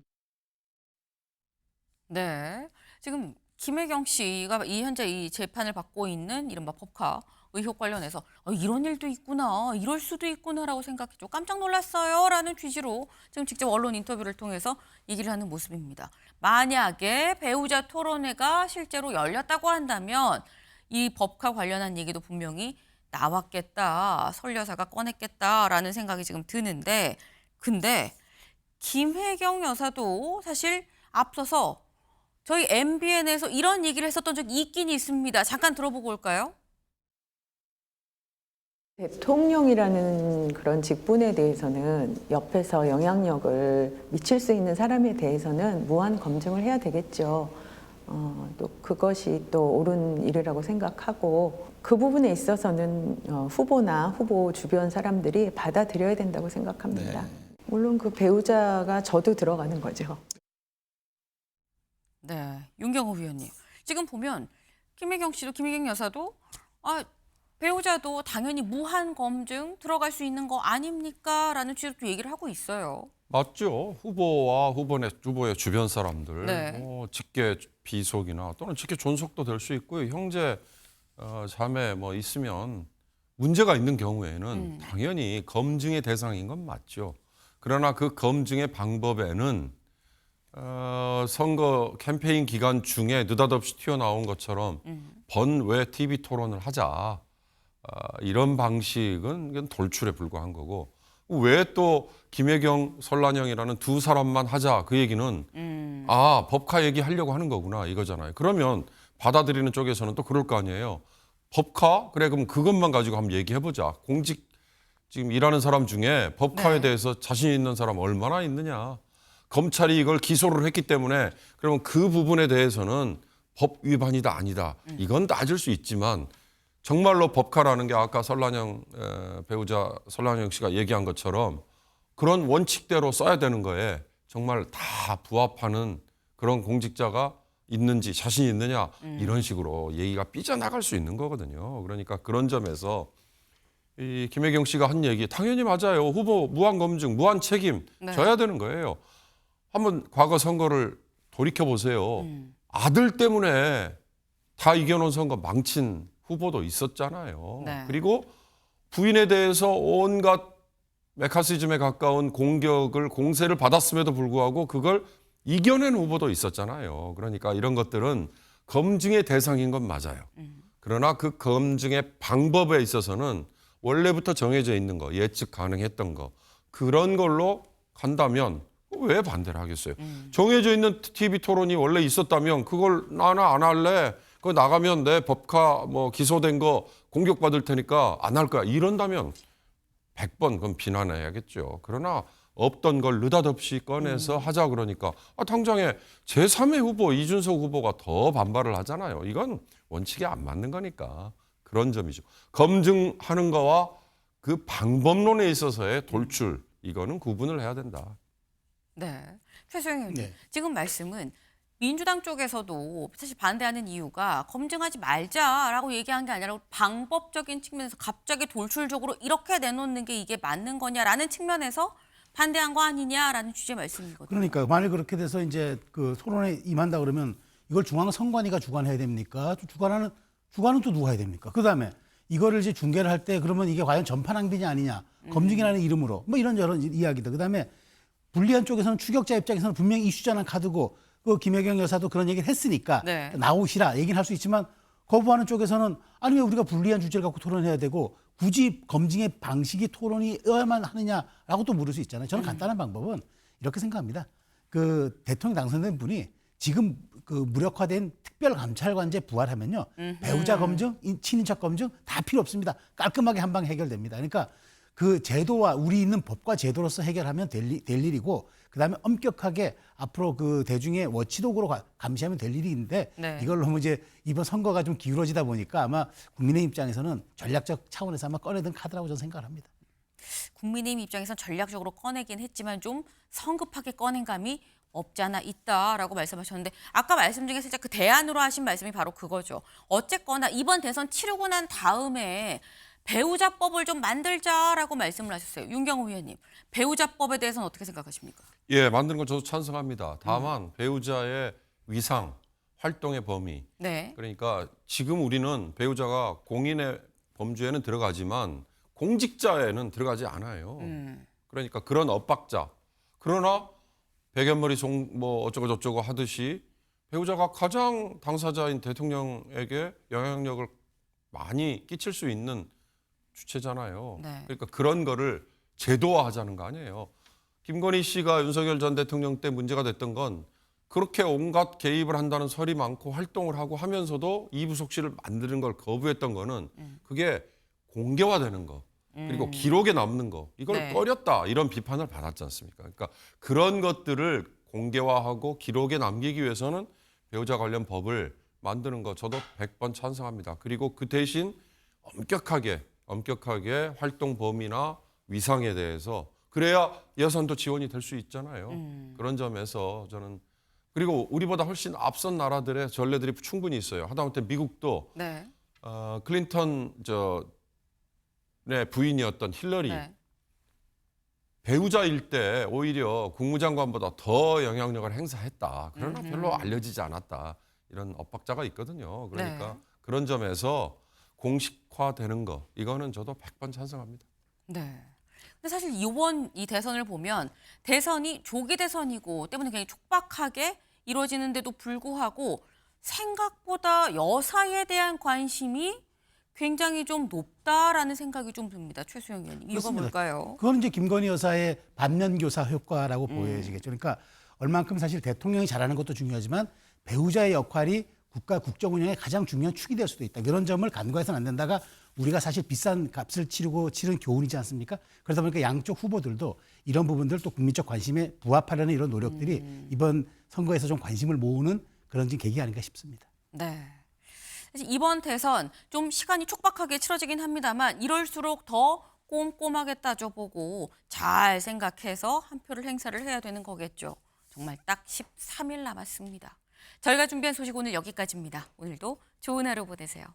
네. 지금 김혜경 씨가 현재 이 재판을 받고 있는 이른바 법카 의혹 관련해서 이런 일도 있구나, 이럴 수도 있구나라고 생각했죠. 깜짝 놀랐어요 라는 취지로 지금 직접 언론 인터뷰를 통해서 얘기를 하는 모습입니다. 만약에 배우자 토론회가 실제로 열렸다고 한다면 이 법카 관련한 얘기도 분명히 나왔겠다, 설 여사가 꺼냈겠다라는 생각이 지금 드는데 근데 김혜경 여사도 사실 앞서서 저희 MBN에서 이런 얘기를 했었던 적이 있긴 있습니다. 잠깐 들어보고 올까요? 대통령이라는 그런 직분에 대해서는 옆에서 영향력을 미칠 수 있는 사람에 대해서는 무한 검증을 해야 되겠죠. 또 그것이 또 옳은 일이라고 생각하고 그 부분에 있어서는 후보나 후보 주변 사람들이 받아들여야 된다고 생각합니다. 물론 그 배우자가 저도 들어가는 거죠. 네, 윤경호 위원님. 지금 보면 김혜경 씨도 김혜경 여사도 배우자도 당연히 무한 검증 들어갈 수 있는 거 아닙니까? 라는 취지로 또 얘기를 하고 있어요. 맞죠. 후보와 후보의 주변 사람들, 네. 직계 비속이나 또는 직계 존속도 될 수 있고요. 형제, 자매 뭐 있으면 문제가 있는 경우에는 당연히 검증의 대상인 건 맞죠. 그러나 그 검증의 방법에는 선거 캠페인 기간 중에 느닷없이 튀어나온 것처럼 번외 TV 토론을 하자. 이런 방식은 이건 돌출에 불과한 거고 왜 또 김혜경, 설란영이라는 두 사람만 하자 그 얘기는 법카 얘기하려고 하는 거구나 이거잖아요. 그러면 받아들이는 쪽에서는 또 그럴 거 아니에요. 법카? 그래 그럼 그것만 가지고 한번 얘기해보자. 공직 지금 일하는 사람 중에 법카에 대해서 자신 있는 사람 얼마나 있느냐. 검찰이 이걸 기소를 했기 때문에 그러면 그 부분에 대해서는 법 위반이다 아니다. 이건 따질 수 있지만 정말로 법카라는 게 아까 설란영 배우자 설란영 씨가 얘기한 것처럼 그런 원칙대로 써야 되는 거에 정말 다 부합하는 그런 공직자가 있는지 자신이 있느냐 이런 식으로 얘기가 삐져나갈 수 있는 거거든요. 그러니까 그런 점에서 이 김혜경 씨가 한 얘기 당연히 맞아요. 후보 무한 검증, 무한 책임 져야 되는 거예요. 한번 과거 선거를 돌이켜 보세요. 아들 때문에 다 이겨놓은 선거 망친 후보도 있었잖아요. 네. 그리고 부인에 대해서 온갖 메카시즘에 가까운 공세를 받았음에도 불구하고 그걸 이겨낸 후보도 있었잖아요. 그러니까 이런 것들은 검증의 대상인 건 맞아요. 그러나 그 검증의 방법에 있어서는 원래부터 정해져 있는 거, 예측 가능했던 거 그런 걸로 간다면 왜 반대를 하겠어요? 정해져 있는 TV 토론이 원래 있었다면 그걸 나나 안 할래? 그거 나가면 내 법카 뭐 기소된 거 공격받을 테니까 안 할 거야. 이런다면 100번 그건 비난해야겠죠. 그러나 없던 걸 느닷없이 꺼내서 하자 그러니까 당장에 제3의 후보 이준석 후보가 더 반발을 하잖아요. 이건 원칙에 안 맞는 거니까 그런 점이죠. 검증하는 거와 그 방법론에 있어서의 돌출 이거는 구분을 해야 된다. 네, 최소영 의원님. 네. 지금 말씀은 민주당 쪽에서도 사실 반대하는 이유가 검증하지 말자라고 얘기한 게 아니라 방법적인 측면에서 갑자기 돌출적으로 이렇게 내놓는 게 이게 맞는 거냐라는 측면에서 반대한 거 아니냐라는 취지의 말씀이거든요. 그러니까 만약 그렇게 돼서 이제 그 토론에 임한다 그러면 이걸 중앙선관위가 주관해야 됩니까? 주관하는 주관은 또 누가 해야 됩니까? 그다음에 이거를 이제 중계를 할 때 그러면 이게 과연 전파 낭비냐 아니냐, 검증이라는 이름으로 뭐 이런저런 이야기들. 그다음에 불리한 쪽에서는 추격자 입장에서는 분명히 이슈전환 카드고 그 김혜경 여사도 그런 얘기를 했으니까 네. 나오시라 얘기는 할 수 있지만 거부하는 쪽에서는 아니 왜 우리가 불리한 주제를 갖고 토론해야 되고 굳이 검증의 방식이 토론이어야만 하느냐라고 또 물을 수 있잖아요. 저는 간단한 방법은 이렇게 생각합니다. 그 대통령 당선된 분이 지금 그 무력화된 특별감찰관제 부활하면요. 배우자 검증, 친인척 검증 다 필요 없습니다. 깔끔하게 한 방에 해결됩니다. 그러니까 그 제도와 우리 있는 법과 제도로서 해결하면 될 일이고 그다음에 엄격하게 앞으로 그 대중의 워치독으로 감시하면 될 일인데 네. 이걸 너무 이제 이번 선거가 좀 기울어지다 보니까 아마 국민의 입장에서는 전략적 차원에서 아마 꺼내든 카드라고 저는 생각을 합니다. 국민의힘 입장에선 전략적으로 꺼내긴 했지만 좀 성급하게 꺼낸 감이 없지 않아 있다라고 말씀하셨는데 아까 말씀 중에 살짝 그 대안으로 하신 말씀이 바로 그거죠. 어쨌거나 이번 대선 치르고 난 다음에 배우자법을 좀 만들자라고 말씀을 하셨어요. 윤경호 의원님, 배우자법에 대해서는 어떻게 생각하십니까? 예, 만드는 건 저도 찬성합니다. 다만 배우자의 위상, 활동의 범위. 네. 그러니까 지금 우리는 배우자가 공인의 범주에는 들어가지만 공직자에는 들어가지 않아요. 그러니까 그런 엇박자. 그러나 백연머리 뭐 어쩌고 저쩌고 하듯이 배우자가 가장 당사자인 대통령에게 영향력을 많이 끼칠 수 있는 주체잖아요. 네. 그러니까 그런 거를 제도화하자는 거 아니에요. 김건희 씨가 윤석열 전 대통령 때 문제가 됐던 건 그렇게 온갖 개입을 한다는 설이 많고 활동을 하고 하면서도 이부속실을 만드는 걸 거부했던 거는 그게 공개화되는 거. 그리고 기록에 남는 거. 이걸 네. 꺼렸다. 이런 비판을 받았지 않습니까? 그러니까 그런 것들을 공개화하고 기록에 남기기 위해서는 배우자 관련 법을 만드는 거 저도 100번 찬성합니다. 그리고 그 대신 엄격하게 활동 범위나 위상에 대해서 그래야 예산도 지원이 될 수 있잖아요. 그런 점에서 저는 그리고 우리보다 훨씬 앞선 나라들의 전례들이 충분히 있어요. 하다못해 미국도 네. 클린턴 의 부인이었던 힐러리 네. 배우자일 때 오히려 국무장관보다 더 영향력을 행사했다. 그러나 별로 알려지지 않았다. 이런 엇박자가 있거든요. 그러니까 네. 그런 점에서 공식화되는 거 이거는 저도 100번 찬성합니다. 네. 근데 사실 이번 이 대선을 보면 대선이 조기 대선이고 때문에 굉장히 촉박하게 이루어지는데도 불구하고 생각보다 여사에 대한 관심이 굉장히 좀 높다라는 생각이 좀 듭니다. 최수영 의원님. 이유가 그렇습니다. 뭘까요? 그거는 이제 김건희 여사의 반면교사 효과라고 보여지겠죠. 그러니까 얼만큼 사실 대통령이 잘하는 것도 중요하지만 배우자의 역할이 국가 국정 운영의 가장 중요한 축이 될 수도 있다. 이런 점을 간과해서는 안 된다가 우리가 사실 비싼 값을 치른 교훈이지 않습니까? 그러다 보니까 양쪽 후보들도 이런 부분들 또 국민적 관심에 부합하려는 이런 노력들이 이번 선거에서 좀 관심을 모으는 그런 계기가 아닌가 싶습니다. 네. 사실 이번 대선 좀 시간이 촉박하게 치러지긴 합니다만 이럴수록 더 꼼꼼하게 따져보고 잘 생각해서 한 표를 행사를 해야 되는 거겠죠. 정말 딱 13일 남았습니다. 저희가 준비한 소식 오늘 여기까지입니다. 오늘도 좋은 하루 보내세요.